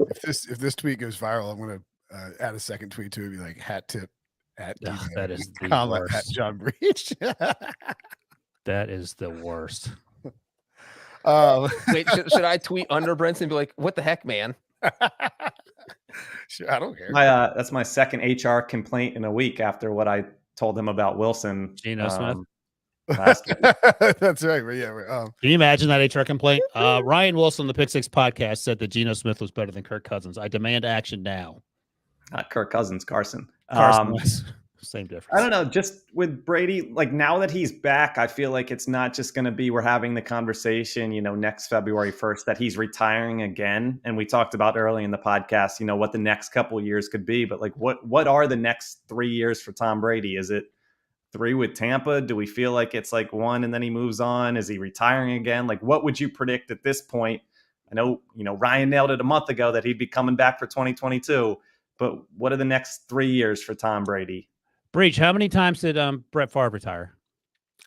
Speaker 1: If this tweet goes viral, I'm going to add a second tweet to it, be like hat tip at
Speaker 2: that is the
Speaker 1: worst.
Speaker 2: At
Speaker 1: John Breach.
Speaker 2: That is the worst.
Speaker 4: Wait, should I tweet under Brinson and be like, what the heck, man?
Speaker 1: Sure, I don't care.
Speaker 3: That's my second HR complaint in a week after what I told him about Wilson.
Speaker 2: Geno Smith.
Speaker 3: Last week.
Speaker 1: That's right. But yeah.
Speaker 2: Can you imagine that HR complaint? Ryan Wilson on the Pick Six podcast said that Geno Smith was better than Kirk Cousins. I demand action now.
Speaker 3: Not Kirk Cousins, Carson.
Speaker 2: Same difference.
Speaker 3: I don't know. Just with Brady, like now that he's back, I feel like it's not just going to be we're having the conversation, next February 1st that he's retiring again. And we talked about early in the podcast, what the next couple of years could be. But like, what are the next 3 years for Tom Brady? Is it 3 with Tampa? Do we feel like it's like 1 and then he moves on? Is he retiring again? Like, what would you predict at this point? I know, Ryan nailed it a month ago that he'd be coming back for 2022. But what are the next 3 years for Tom Brady?
Speaker 2: Breach, how many times did Brett Favre retire?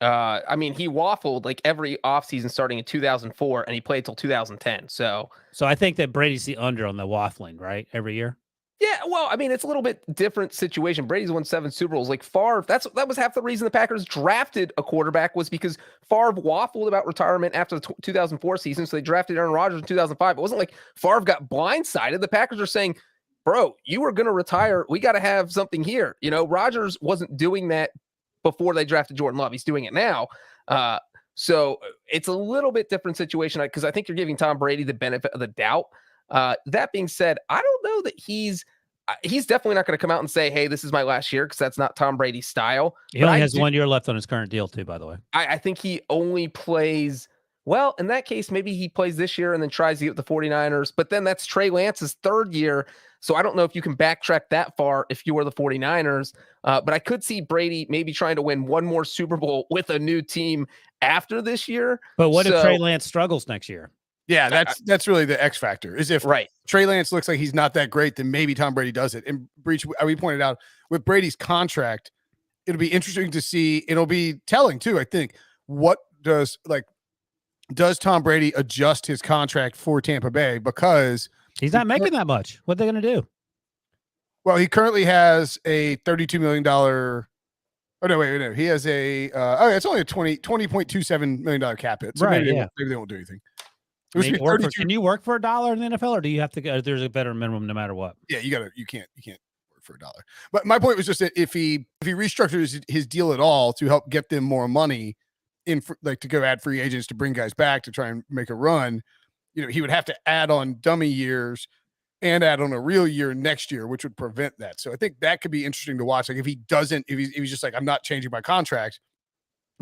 Speaker 4: I mean, he waffled like every offseason starting in 2004, and he played till 2010. So
Speaker 2: I think that Brady's the under on the waffling, right? Every year.
Speaker 4: Yeah, well, I mean, it's a little bit different situation. Brady's won 7 Super Bowls. Like Favre, that was half the reason the Packers drafted a quarterback was because Favre waffled about retirement after the 2004 season. So they drafted Aaron Rodgers in 2005. It wasn't like Favre got blindsided. The Packers are saying, bro, you were going to retire. We got to have something here. Rodgers wasn't doing that before they drafted Jordan Love. He's doing it now. So it's a little bit different situation because I think you're giving Tom Brady the benefit of the doubt. That being said, I don't know that he's definitely not going to come out and say, hey, this is my last year, because that's not Tom Brady's style.
Speaker 2: He only has 1 year left on his current deal too, by the way.
Speaker 4: I think he only plays well, in that case, maybe he plays this year and then tries to get the 49ers. But then that's Trey Lance's third year. So I don't know if you can backtrack that far if you were the 49ers. But I could see Brady maybe trying to win one more Super Bowl with a new team after this year.
Speaker 2: But what if Trey Lance struggles next year?
Speaker 1: Yeah, that's really the X factor. Is if
Speaker 4: right.
Speaker 1: Trey Lance looks like he's not that great, then maybe Tom Brady does it. And Breach, we pointed out with Brady's contract, it'll be interesting to see. It'll be telling too, I think. What does Tom Brady adjust his contract for Tampa Bay, because
Speaker 2: he's not making that much? What are they going to do?
Speaker 1: Well, he currently has a $32 million. Oh no, wait, no. He has a it's only a $20.27 million cap hit. So
Speaker 2: right,
Speaker 1: maybe they won't do anything.
Speaker 2: Can you work for a dollar in the NFL, or do you have to go? There's a better minimum no matter what.
Speaker 1: Yeah, you can't work for a dollar. But my point was just that if he restructures his deal at all to help get them more money in, like to go add free agents to bring guys back to try and make a run, he would have to add on dummy years and add on a real year next year, which would prevent that. So I think that could be interesting to watch. Like if he's just like, I'm not changing my contract,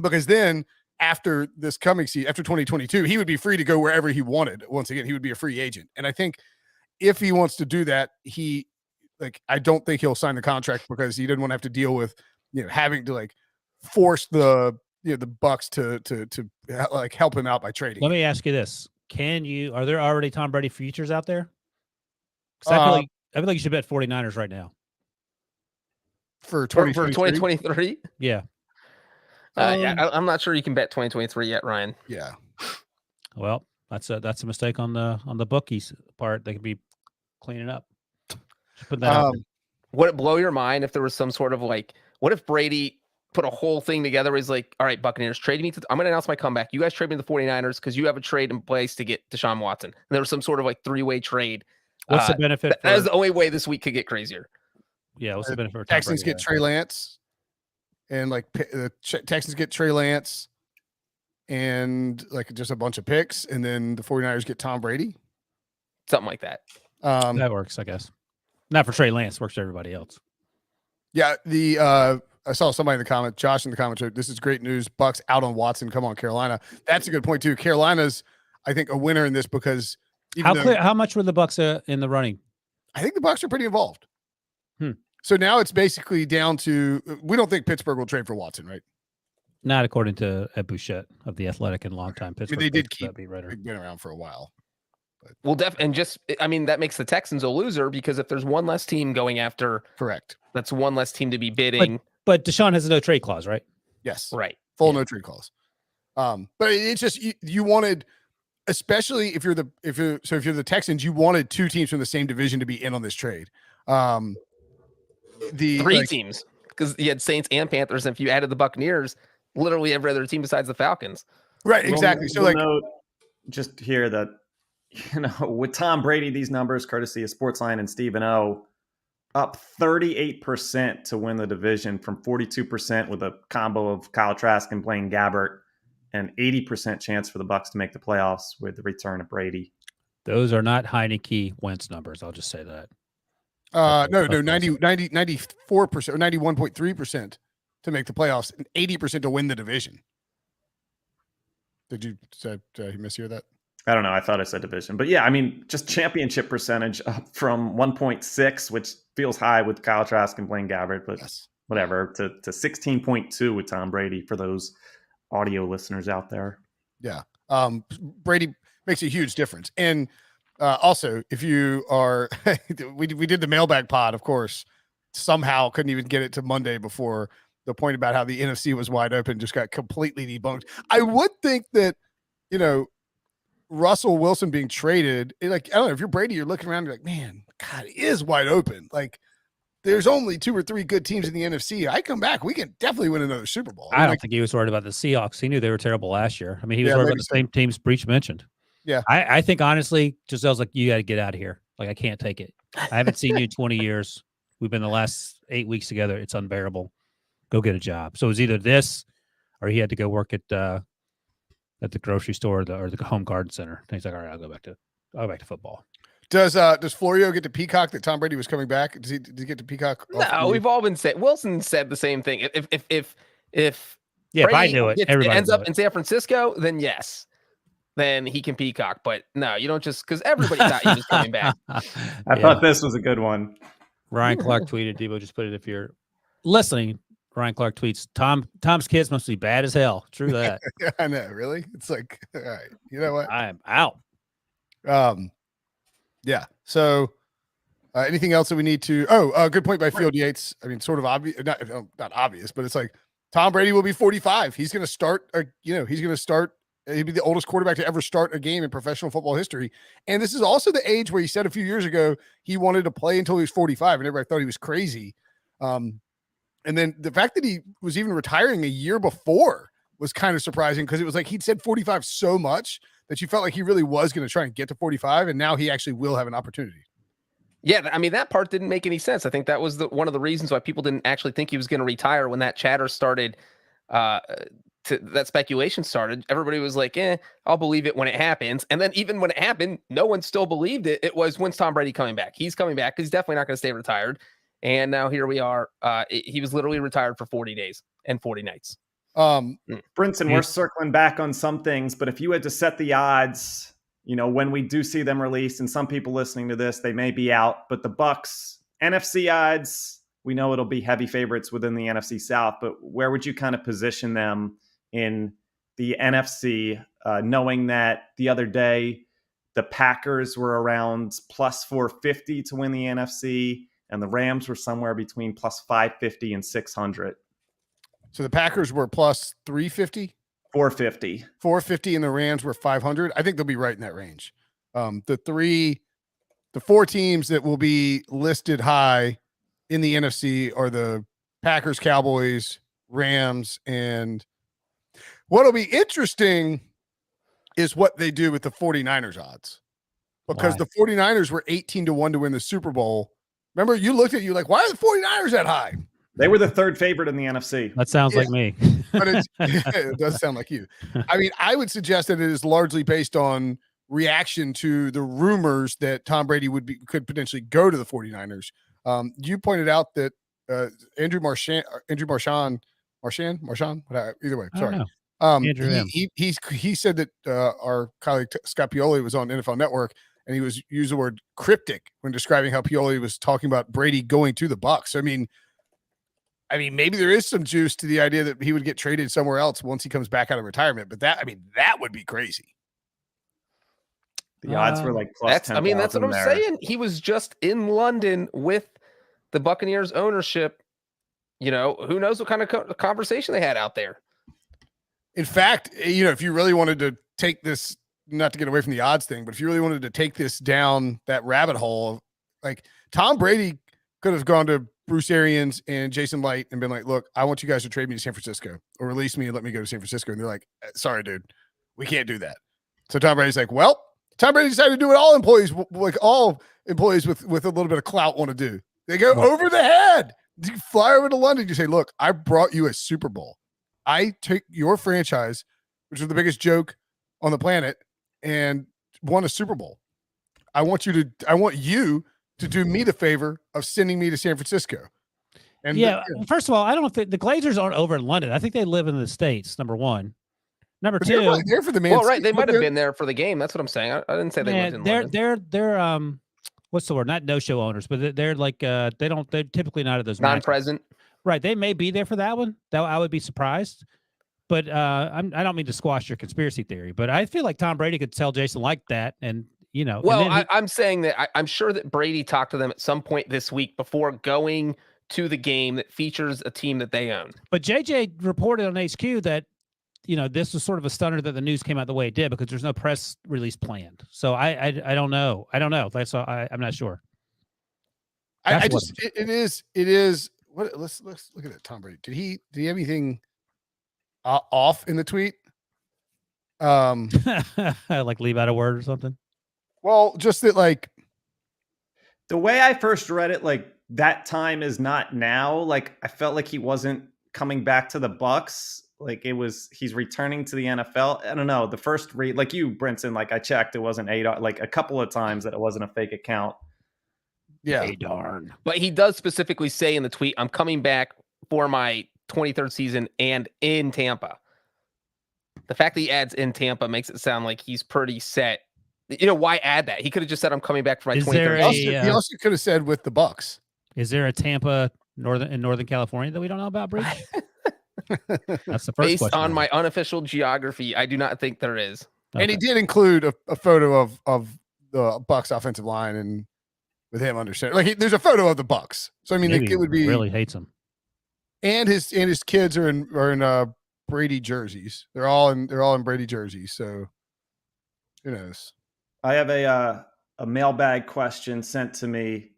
Speaker 1: because then after this coming season, after 2022, he would be free to go wherever he wanted. Once again, he would be a free agent. And I think if he wants to do that, I don't think he'll sign the contract, because he didn't want to have to deal with, having to force the Bucs to help him out by trading.
Speaker 2: Let me ask you this. Are there already Tom Brady futures out there? I feel like you should bet 49ers right now.
Speaker 1: For
Speaker 4: 2023?
Speaker 2: Yeah.
Speaker 4: I'm not sure you can bet 2023 yet, Ryan.
Speaker 1: Yeah.
Speaker 2: Well, that's a mistake on the bookies part. They could be cleaning up. Just put that out there.
Speaker 4: Would it blow your mind if there was some sort of what if Brady put a whole thing together where he's like, all right, Buccaneers, trade me I'm going to announce my comeback. You guys trade me to the 49ers because you have a trade in place to get Deshaun Watson. And there was some sort of three-way trade.
Speaker 2: What's the benefit?
Speaker 4: That is the only way this week could get crazier.
Speaker 2: Yeah, what's the benefit for
Speaker 1: Texans get Trey Lance, and the Texans get Trey Lance and just a bunch of picks, and then the 49ers get Tom Brady?
Speaker 4: Something like that.
Speaker 2: That works, I guess. Not for Trey Lance, works for everybody else.
Speaker 1: Yeah, I saw somebody in the comment, Josh in the comment, this is great news. Bucs out on Watson. Come on, Carolina. That's a good point too. Carolina's, I think, a winner in this, because
Speaker 2: how much were the Bucs in the running?
Speaker 1: I think the Bucs are pretty involved. So now it's basically down to, we don't think Pittsburgh will trade for Watson, right?
Speaker 2: Not according to Ed Bouchette of the Athletic and longtime Pittsburgh.
Speaker 1: They did keep been around for a while. But.
Speaker 4: Well, that makes the Texans a loser, because if there's one less team going after,
Speaker 1: correct,
Speaker 4: that's one less team to be bidding.
Speaker 2: But Deshaun has a no trade clause, right?
Speaker 1: Yes,
Speaker 4: right,
Speaker 1: full no trade clause. But it's just you wanted, especially if you're the Texans, you wanted two teams from the same division to be in on this trade.
Speaker 4: Three teams, because you had Saints and Panthers, and if you added the Buccaneers, literally every other team besides the Falcons.
Speaker 1: Right, exactly. So
Speaker 3: note just here that with Tom Brady, these numbers, courtesy of Sportsline and Stephen O, up 38% to win the division from 42% with a combo of Kyle Trask and Blaine Gabbert, and 80% chance for the Bucs to make the playoffs with the return of Brady.
Speaker 2: Those are not Heineke Wentz numbers. I'll just say that.
Speaker 1: No, 94% or 91.3% to make the playoffs, and 80% to win the division. Did you mishear that?
Speaker 3: I don't know. I thought I said division, but yeah, I mean, just championship percentage up from 1.6, which feels high with Kyle Trask and Blaine Gabbert, but whatever, to 16.2 with Tom Brady for those audio listeners out there.
Speaker 1: Yeah. Brady makes a huge difference. And also, if you are, we did the mailbag pod, of course, somehow couldn't even get it to Monday before the point about how the NFC was wide open just got completely debunked. I would think that, Russell Wilson being traded, I don't know, if you're Brady, you're looking around, you're like, man, God, it is wide open. There's only 2 or 3 good teams in the NFC. I come back, we can definitely win another Super Bowl.
Speaker 2: I don't think he was worried about the Seahawks. He knew they were terrible last year. I mean, he was worried about the same teams Breach mentioned.
Speaker 1: Yeah.
Speaker 2: I think, honestly, Giselle's like, you got to get out of here. I can't take it. I haven't seen you in 20 years. We've been the last 8 weeks together. It's unbearable. Go get a job. So it was either this or he had to go work at the grocery store or the home garden center. And he's like, all right, I'll go back to football.
Speaker 1: Does Florio get to peacock that Tom Brady was coming back? Did he get to peacock?
Speaker 4: No, we've all been saying. Wilson said the same thing. If
Speaker 2: Brady, if I knew it, everybody
Speaker 4: ends up in San Francisco, then yes. then he can peacock. But no, you don't just because everybody thought he was coming back.
Speaker 3: I thought this was a good one.
Speaker 2: Ryan Clark tweeted, Debo, just put it if you're listening. Ryan Clark tweets, Tom's kids must be bad as hell. True that.
Speaker 1: Yeah, I know, really. It's like, all right, you know what?
Speaker 2: I am out.
Speaker 1: Yeah. So anything else that we need to good point by Field Yates. I mean, sort of obvious, not obvious, but it's like Tom Brady will be 45. He's gonna start he'll be the oldest quarterback to ever start a game in professional football history. And this is also the age where he said a few years ago he wanted to play until he was 45, and everybody thought he was crazy. And then the fact that he was even retiring a year before was kind of surprising, because it was like he'd said 45 so much that you felt like he really was going to try and get to 45, and now he actually will have an opportunity.
Speaker 4: Yeah, I mean, that part didn't make any sense. I think that was one of the reasons why people didn't actually think he was going to retire when that chatter started, that speculation started. Everybody was like, I'll believe it when it happens. And then even when it happened, no one still believed it. It was, when's Tom Brady coming back? He's coming back because he's definitely not going to stay retired. And now here we are. He was literally retired for 40 days and 40 nights.
Speaker 3: Brinson, we're circling back on some things, but if you had to set the odds, when we do see them released, and some people listening to this, they may be out, but the Bucs NFC odds, we know it'll be heavy favorites within the NFC South, but where would you kind of position them in the NFC, knowing that the other day the Packers were around plus 450 to win the NFC, and the Rams were somewhere between plus 550 and 600.
Speaker 1: So the Packers were plus 350?
Speaker 3: 450,
Speaker 1: and the Rams were 500. I think they'll be right in that range. The four teams that will be listed high in the NFC are the Packers, Cowboys, Rams, and what'll be interesting is what they do with the 49ers odds, because the 49ers were 18-1 to win the Super Bowl. Remember, you looked at like, why are the 49ers that high?
Speaker 3: They were the third favorite in the NFC.
Speaker 2: That sounds like me.
Speaker 1: But it does sound like you. I mean, I would suggest that it is largely based on reaction to the rumors that Tom Brady could potentially go to the 49ers. You pointed out that Andrew Marchand, either way, sorry. He said that our colleague Scott Pioli was on NFL Network, and he used the word cryptic when describing how Pioli was talking about Brady going to the Bucs. I mean, maybe there is some juice to the idea that he would get traded somewhere else once he comes back out of retirement, but that would be crazy.
Speaker 3: The odds were like plus 10,000.
Speaker 4: That's what I'm saying. He was just in London with the Buccaneers ownership. Who knows what kind of conversation they had out there.
Speaker 1: In fact, if you really wanted to take this, not to get away from the odds thing, but if you really wanted to take this down that rabbit hole, like Tom Brady could have gone to Bruce Arians and Jason Light and been like, look, I want you guys to trade me to San Francisco or release me and let me go to San Francisco. And they're like, sorry, dude, we can't do that. So Tom Brady's like, well, Tom Brady decided to do what all employees with a little bit of clout want to do. They go over the head. You fly over to London. You say, look, I brought you a Super Bowl. I take your franchise, which is the biggest joke on the planet, and won a Super Bowl. I want you to do me the favor of sending me to San Francisco. And
Speaker 2: first of all, I don't think the Glazers aren't over in London. I think they live in the States, number one. Number two,
Speaker 1: they're for the Man.
Speaker 4: Well, right, they might have been there for the game. That's what I'm saying. I didn't say they lived in London.
Speaker 2: They're what's the word? Not no-show owners, but they're like they're typically not at those
Speaker 4: non-present.
Speaker 2: Matches. Right, they may be there for that one. That I would be surprised. But I don't mean to squash your conspiracy theory, but I feel like Tom Brady could tell Jason like that, and Well,
Speaker 4: I'm saying that I'm sure that Brady talked to them at some point this week before going to the game that features a team that they own.
Speaker 2: But JJ reported on HQ that this was sort of a stunner that the news came out the way it did, because there's no press release planned. So I don't know. That's I'm not sure.
Speaker 1: It is. What? Let's look at it. Tom Brady. Did he have anything off in the tweet?
Speaker 2: Like leave out a word or something.
Speaker 1: Well, just that, like,
Speaker 3: the way I first read it, like, that time is not now. Like, I felt like he wasn't coming back to the Bucs. Like, he's returning to the NFL. I don't know. The first read, like you, Brinson, like I checked, it wasn't like a couple of times that it wasn't a fake account.
Speaker 1: Yeah.
Speaker 2: Hey, darn.
Speaker 4: But he does specifically say in the tweet, I'm coming back for my 23rd season and in Tampa. the fact that he adds in Tampa makes it sound like he's pretty set. You know, why add that? He could have just said, I'm coming back for my 23rd.
Speaker 1: He also could have said with the Bucs.
Speaker 2: Is there a Tampa in Northern California that we don't know about, Brady? That's the first
Speaker 4: Based
Speaker 2: question.
Speaker 4: on my unofficial geography, I do not think there is.
Speaker 1: Okay. And he did include a photo of the Bucs offensive line and with him under center. Like there's a photo of the Bucs. So I mean, it would be
Speaker 2: really hates him. And
Speaker 1: his kids are in Brady jerseys. They're all in Brady jerseys. So who knows?
Speaker 3: I have a mailbag question sent to me,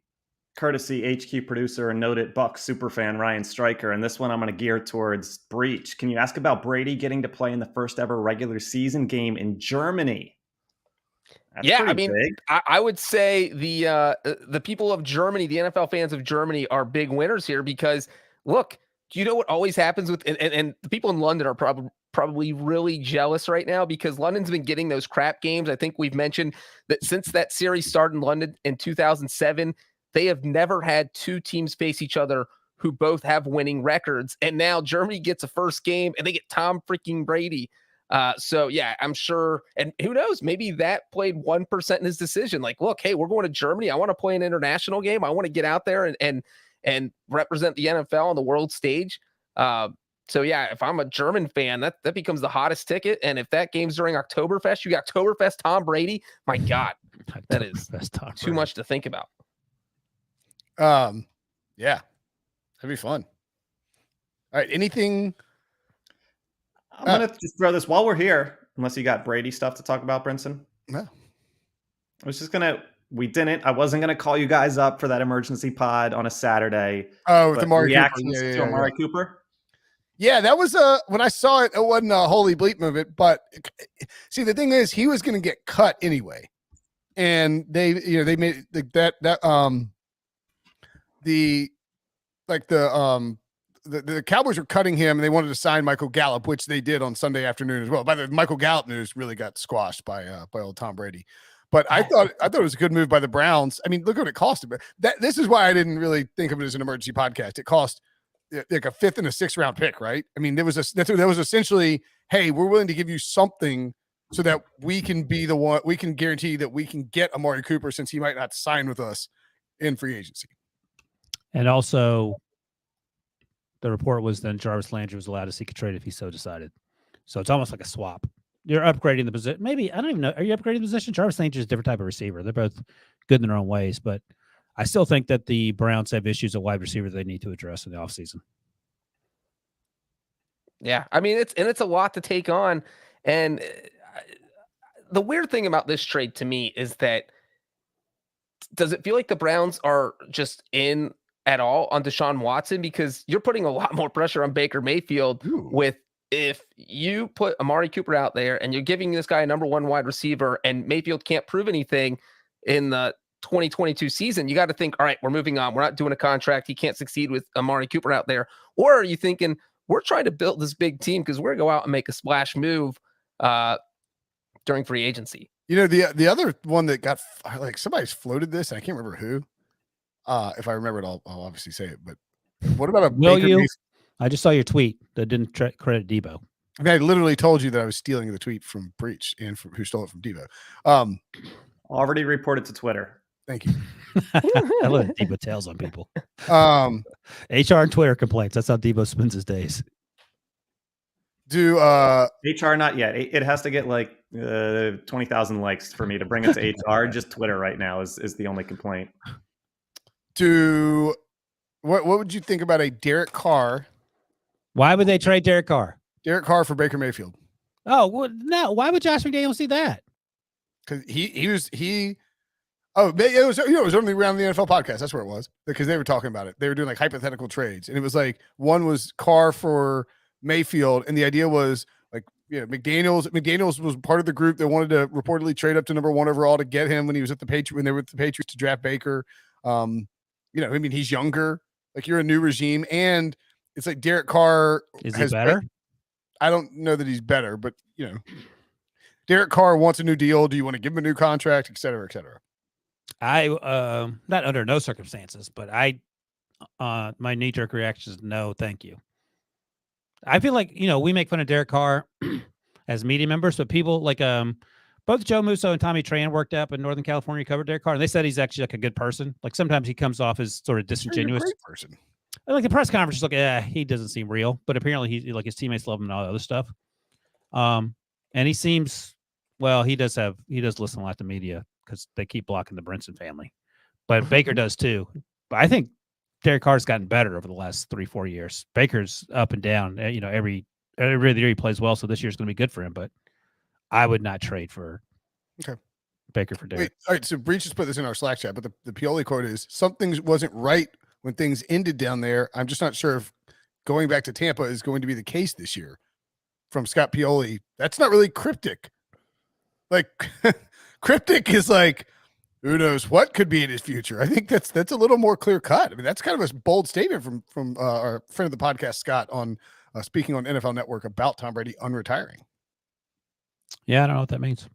Speaker 3: courtesy HQ producer and noted Bucs superfan Ryan Stryker. And this one I'm going to gear towards Breach. Can you ask about Brady getting to play in the first ever regular season game in Germany? That's
Speaker 4: I mean, I would say the people of Germany, the NFL fans of Germany, are big winners here because look, do you know what always happens with and the people in London are probably really jealous right now because London's been getting those crap games. I think we've mentioned that since that series started in London in 2007, they have never had two teams face each other who both have winning records. And now Germany gets a first game and they get Tom freaking Brady. So yeah, I'm sure. And who knows, maybe that played 1% in his decision. Like, look, hey, we're going to Germany. I want to play an international game. I want to get out there and represent the NFL on the world stage. So yeah, if I'm a German fan, that becomes the hottest ticket. And if that game's during Oktoberfest, you got Oktoberfest Tom Brady. My God, that is too much to think about.
Speaker 1: Yeah, that'd be fun. All right, anything?
Speaker 3: I'm gonna just throw this while we're here. Unless you got Brady stuff to talk about, Brinson.
Speaker 1: No,
Speaker 3: I was just gonna. I wasn't gonna call you guys up for that emergency pod on a Saturday.
Speaker 1: Oh, with Amari
Speaker 3: reactions to Amari Cooper.
Speaker 1: Yeah, that was when I saw it. It wasn't a holy bleep movement, but see, the thing is, he was going to get cut anyway, and they made the Cowboys were cutting him, and they wanted to sign Michael Gallup, which they did on Sunday afternoon as well. By the way, Michael Gallup news really got squashed by old Tom Brady. But I thought it was a good move by the Browns. I mean, look what it cost him. This is why I didn't really think of it as an emergency podcast. It cost like a 5th and a 6th round pick, right? I mean, that was essentially, hey, we're willing to give you something so that we can be the one, we can guarantee that we can get Amari Cooper since he might not sign with us in free agency.
Speaker 2: And also, the report was then Jarvis Landry was allowed to seek a trade if he so decided. So it's almost like a swap. You're upgrading the position. Maybe, I don't even know. Are you upgrading the position? Jarvis Landry is a different type of receiver. They're both good in their own ways, but I still think that the Browns have issues at wide receiver they need to address in the offseason.
Speaker 4: Yeah, I mean, it's a lot to take on. And the weird thing about this trade to me is that does it feel like the Browns are just in at all on Deshaun Watson? Because you're putting a lot more pressure on Baker Mayfield if you put Amari Cooper out there and you're giving this guy a number 1 wide receiver and Mayfield can't prove anything in the 2022 season, you got to think, all right, we're moving on. We're not doing a contract. He can't succeed with Amari Cooper out there. Or are you thinking we're trying to build this big team because we're going to go out and make a splash move during free agency?
Speaker 1: You know, the other one that got like somebody's floated this, and I can't remember who. If I remember it, I'll obviously say it. But what about
Speaker 2: I just saw your tweet that didn't credit Debo.
Speaker 1: I mean, I literally told you that I was stealing the tweet from Breach and from who stole it from Debo.
Speaker 3: Already reported to Twitter.
Speaker 1: Thank you.
Speaker 2: I love Debo tails on people. HR and Twitter complaints. That's how Debo spends his days.
Speaker 1: Do
Speaker 3: HR not yet. It has to get like 20,000 likes for me to bring it to HR. Just Twitter right now is the only complaint.
Speaker 1: What would you think about a Derek Carr?
Speaker 2: Why would they trade Derek Carr?
Speaker 1: Derek Carr for Baker Mayfield.
Speaker 2: Oh, well, no. Why would Josh McDaniels see that?
Speaker 1: Because it was only around the NFL podcast. That's where it was, because they were talking about it. They were doing like hypothetical trades, and it was like one was Carr for Mayfield, and the idea was like, McDaniels was part of the group that wanted to reportedly trade up to number 1 overall to get him when he was at the Patriots, when they were with the Patriots to draft Baker. I mean, he's younger. Like, you're a new regime, and it's like Derek Carr
Speaker 2: is he better?
Speaker 1: I don't know that he's better, but Derek Carr wants a new deal. Do you want to give him a new contract, et cetera, et cetera?
Speaker 2: I not under no circumstances, but my knee-jerk reaction is no, thank you. I feel like we make fun of Derek Carr, and as media members, but people like both Joe Musso and Tommy Tran worked up in Northern California, covered Derek Carr, and they said he's actually like a good person. Like sometimes he comes off as sort of disingenuous.
Speaker 1: Great person.
Speaker 2: Like the press conference is like, he doesn't seem real, but apparently he like his teammates love him and all the other stuff. And he seems he does listen a lot to media because they keep blocking the Brinson family, but Baker does too. But I think Derek Carr's gotten better over the last 3-4 years. Baker's up and down. Every year he plays well, so this year's going to be good for him. But I would not trade for Baker for Derek.
Speaker 1: Wait, all right, so Breach just put this in our Slack chat, but the Pioli quote is, something wasn't right when things ended down there. I'm just not sure if going back to Tampa is going to be the case this year. From Scott Pioli. That's not really cryptic. Like cryptic is like, who knows what could be in his future. I think that's a little more clear cut. I mean, that's kind of a bold statement from our friend of the podcast, Scott, on speaking on NFL Network about Tom Brady unretiring.
Speaker 2: Yeah, I don't know what that means.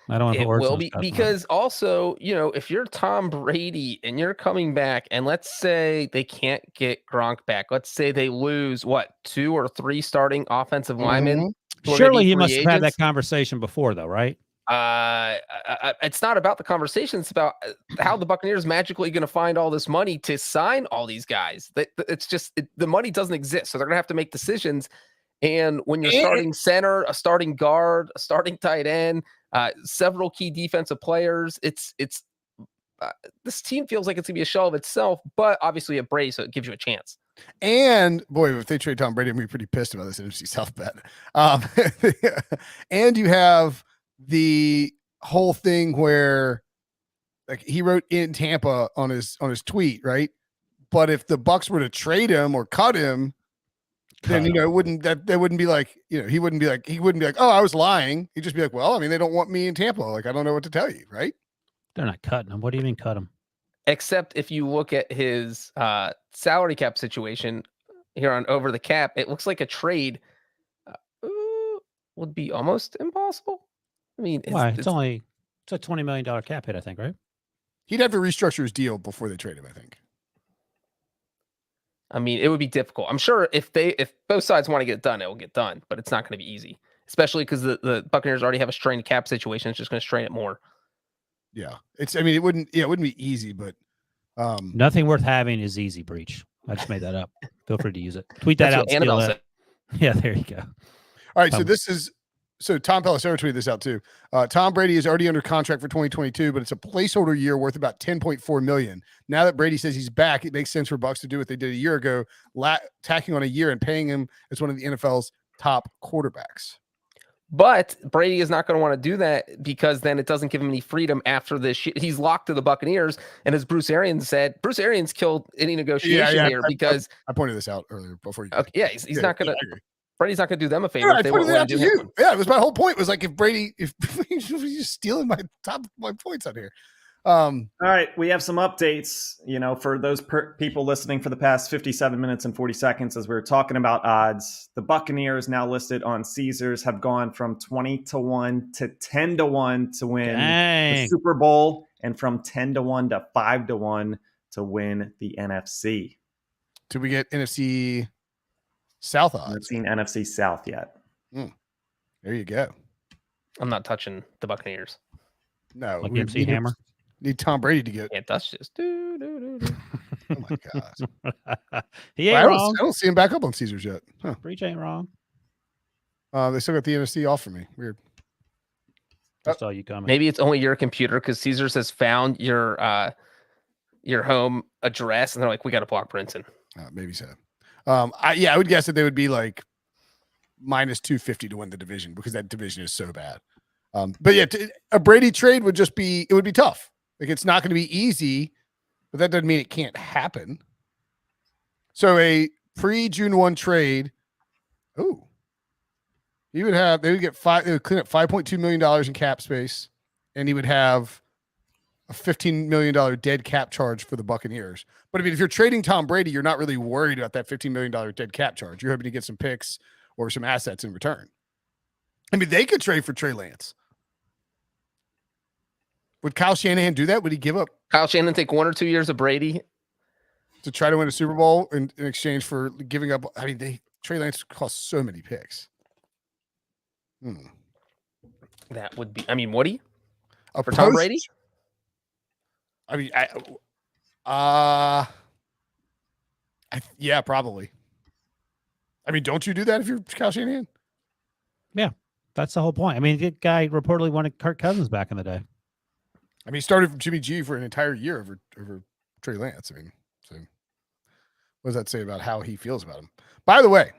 Speaker 2: I don't know.
Speaker 4: It will be because also, if you're Tom Brady and you're coming back, and let's say they can't get Gronk back, let's say they lose 2 or 3 starting offensive linemen.
Speaker 2: Surely he must have had that conversation before, though, right?
Speaker 4: It's not about the conversation. It's about how the Buccaneers magically going to find all this money to sign all these guys. It's just the money doesn't exist, so they're going to have to make decisions. And when you're starting center, a starting guard, a starting tight end, several key defensive players, it's this team feels like it's gonna be a shell of itself. But obviously, a Brady, so it gives you a chance.
Speaker 1: And boy, if they trade Tom Brady, I'm gonna be pretty pissed about this NFC South bet. And you have the whole thing where, like, he wrote in Tampa on his tweet, right? But if the Bucs were to trade him or cut him, then it wouldn't be like, he wouldn't be like, oh, I was lying. He'd just be like, well, I mean, they don't want me in Tampa. Like, I don't know what to tell you, right?
Speaker 2: They're not cutting him. What do you mean cut him?
Speaker 4: Except if you look at his salary cap situation here on Over the Cap, it looks like a trade would be almost impossible. I mean,
Speaker 2: why? It's a $20 million cap hit, I think, right?
Speaker 1: He'd have to restructure his deal before they trade him, I think.
Speaker 4: I mean, it would be difficult. I'm sure if both sides want to get it done, it will get done, but it's not going to be easy, especially because the Buccaneers already have a strained cap situation. It's just going to strain it more.
Speaker 1: Yeah, it wouldn't be easy, but
Speaker 2: nothing worth having is easy. Breach. I just made that up. Feel free to use it. Tweet that out. Steal it. Yeah, there you go.
Speaker 1: All right, so Tom Pelissero tweeted this out too. Tom Brady is already under contract for 2022, but it's a placeholder year worth about $10.4 million. Now that Brady says he's back, it makes sense for Bucs to do what they did a year ago, tacking on a year and paying him as one of the NFL's top quarterbacks.
Speaker 4: But Brady is not going to want to do that because then it doesn't give him any freedom after this. He's locked to the Buccaneers. And as Bruce Arians said, Bruce Arians killed any negotiation here because
Speaker 1: I pointed this out earlier before you.
Speaker 4: Okay, he's not going to. Brady's not going to do them a favor.
Speaker 1: Yeah, I pointed it out to you. Yeah, it was my whole point. Was like, if he's stealing my points out here.
Speaker 3: All right, we have some updates. For those people listening for the past 57 minutes and 40 seconds, as we were talking about odds, the Buccaneers, now listed on Caesars, have gone from 20-1 to 10-1 to win the Super Bowl, and from 10-1 to 5-1 to win the NFC.
Speaker 1: Did we get NFC South odds? I
Speaker 3: haven't seen NFC South yet.
Speaker 1: There you go.
Speaker 4: I'm not touching the Buccaneers.
Speaker 1: No,
Speaker 2: like MC Hammer.
Speaker 1: Need Tom Brady to get.
Speaker 4: Yeah, that's just.
Speaker 1: Oh my god.
Speaker 2: He ain't wrong.
Speaker 1: I don't see him back up on Caesars yet. Huh.
Speaker 2: Breach ain't wrong.
Speaker 1: They still got the NFC off for me. Weird.
Speaker 2: I saw you coming.
Speaker 4: Maybe it's only your computer because Caesars has found your home address and they're like, we got to block Brinson.
Speaker 1: Maybe so. I would guess that they would be like minus 250 to win the division because that division is so bad. But yeah, a Brady trade would be tough. Like, it's not going to be easy, but that doesn't mean it can't happen. So a pre-June 1 trade, they would clean up $5.2 million in cap space, and he would have a $15 million dead cap charge for the Buccaneers. But I mean, if you're trading Tom Brady, you're not really worried about that $15 million dead cap charge. You're hoping to get some picks or some assets in return. I mean, they could trade for Trey Lance. Would Kyle Shanahan do that? Would he give up?
Speaker 4: Kyle Shanahan take 1 or 2 years of Brady
Speaker 1: to try to win a Super Bowl in exchange for giving up? I mean, Trey Lance cost so many picks.
Speaker 4: That would be, I mean, Woody
Speaker 1: A
Speaker 4: for Tom Brady?
Speaker 1: I mean, yeah, probably. I mean, don't you do that if you're Kyle Shanahan?
Speaker 2: Yeah, that's the whole point. I mean, the guy reportedly wanted Kirk Cousins back in the day.
Speaker 1: I mean, he started Jimmy G for an entire year over Trey Lance. I mean, so what does that say about how he feels about him? By the way,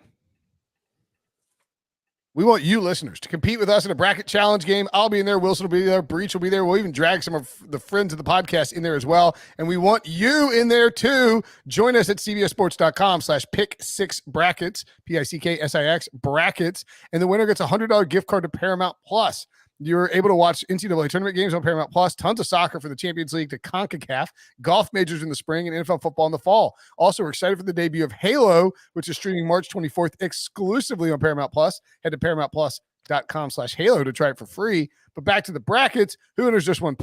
Speaker 1: we want you listeners to compete with us in a bracket challenge game. I'll be in there. Wilson will be there. Breach will be there. We'll even drag some of the friends of the podcast in there as well. And we want you in there too. Join us at cbssports.com/pick6brackets, PICKSIX brackets. And the winner gets a $100 gift card to Paramount Plus. You're able to watch NCAA tournament games on Paramount Plus, tons of soccer for the Champions League to CONCACAF, golf majors in the spring, and NFL football in the fall. Also, we're excited for the debut of Halo, which is streaming March 24th exclusively on Paramount Plus. Head to ParamountPlus.com/Halo to try it for free. But back to the brackets, who enters just one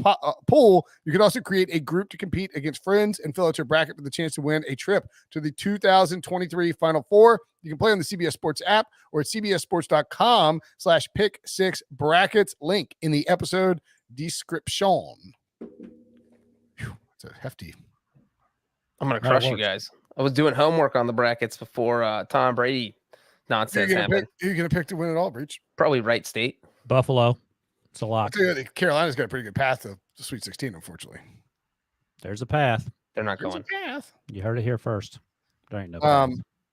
Speaker 1: pool? You can also create a group to compete against friends and fill out your bracket for the chance to win a trip to the 2023 Final Four. You can play on the CBS Sports app or at cbssports.com/pick6brackets. Link in the episode description. It's a hefty.
Speaker 4: I'm going to crush you guys. I was doing homework on the brackets before Tom Brady nonsense happened.
Speaker 1: Who are you going to pick to win it all, Breach?
Speaker 4: Probably Wright State.
Speaker 2: Buffalo. It's a lot.
Speaker 1: Carolina's got a pretty good path to the Sweet 16, unfortunately.
Speaker 2: There's a path.
Speaker 4: They're not going.
Speaker 2: You heard it here first. There ain't no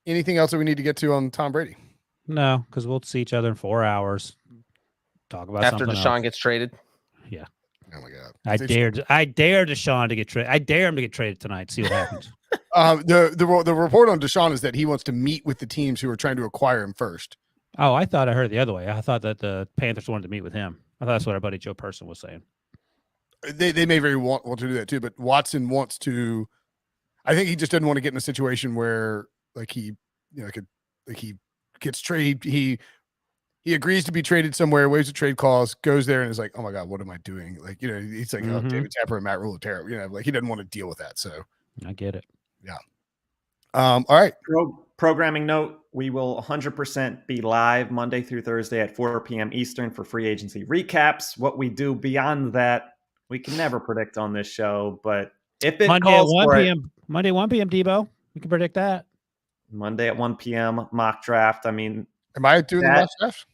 Speaker 1: anything else that we need to get to on Tom Brady?
Speaker 2: No, because we'll see each other in 4 hours. Talk about
Speaker 4: after
Speaker 2: something
Speaker 4: Deshaun
Speaker 2: else.
Speaker 4: gets traded.
Speaker 2: Yeah.
Speaker 1: Oh my God.
Speaker 2: I dare Deshaun to get traded. I dare him to get traded tonight. See what happens.
Speaker 1: The report on Deshaun is that he wants to meet with the teams who are trying to acquire him first.
Speaker 2: Oh, I thought I heard it the other way. I thought that the Panthers wanted to meet with him. I thought that's what our buddy Joe Person was saying.
Speaker 1: They may very want to do that too, but Watson wants to. I think he just doesn't want to get in a situation where he gets traded. He agrees to be traded somewhere, waives a trade clause, goes there, and is like, "Oh my God, what am I doing?" He's like, "Oh, David Tapper and Matt Rule are terrible." He doesn't want to deal with that. So
Speaker 2: I get it.
Speaker 1: Yeah. All right.
Speaker 3: Programming note: we will 100% be live Monday through Thursday at 4 p.m. Eastern for free agency recaps. What we do beyond that, we can never predict on this show. But if it
Speaker 2: Monday
Speaker 3: calls
Speaker 2: at 1
Speaker 3: for
Speaker 2: p.m. Monday 1 p.m. Debo, we can predict that.
Speaker 3: Monday at 1 p.m. mock draft. I mean,
Speaker 1: am I doing the mock draft?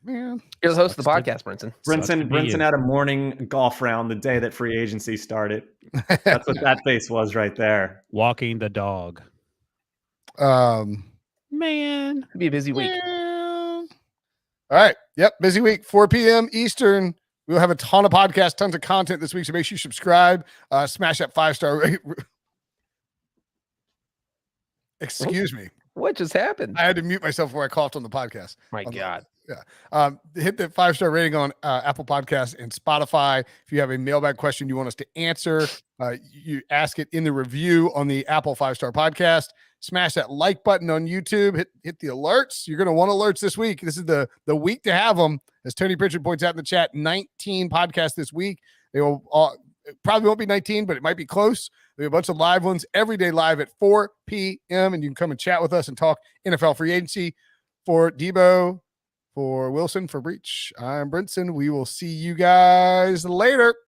Speaker 1: Man,
Speaker 4: you're the host of the podcast, Brinson.
Speaker 3: Brinson had a morning golf round the day that free agency started. That's what that face was right there.
Speaker 2: Walking the dog. Man,
Speaker 4: it'd be a busy week.
Speaker 1: All right. Yep. Busy week. 4 p.m. Eastern. We'll have a ton of podcasts, tons of content this week. So make sure you subscribe. Smash that 5-star rate. Excuse me.
Speaker 4: What just happened?
Speaker 1: I had to mute myself before I coughed on the podcast.
Speaker 4: My God.
Speaker 1: Yeah. Hit the 5-star rating on Apple Podcasts and Spotify. If you have a mailbag question you want us to answer, you ask it in the review on the Apple 5-star podcast. Smash that like button on YouTube. Hit the alerts. You're going to want alerts this week. This is the week to have them. As Tony Pritchard points out in the chat, 19 podcasts this week. They will probably won't be 19, but it might be close. We have a bunch of live ones every day live at 4 p.m. And you can come and chat with us and talk NFL free agency. For Debo, for Wilson, for Breach, I'm Brinson. We will see you guys later.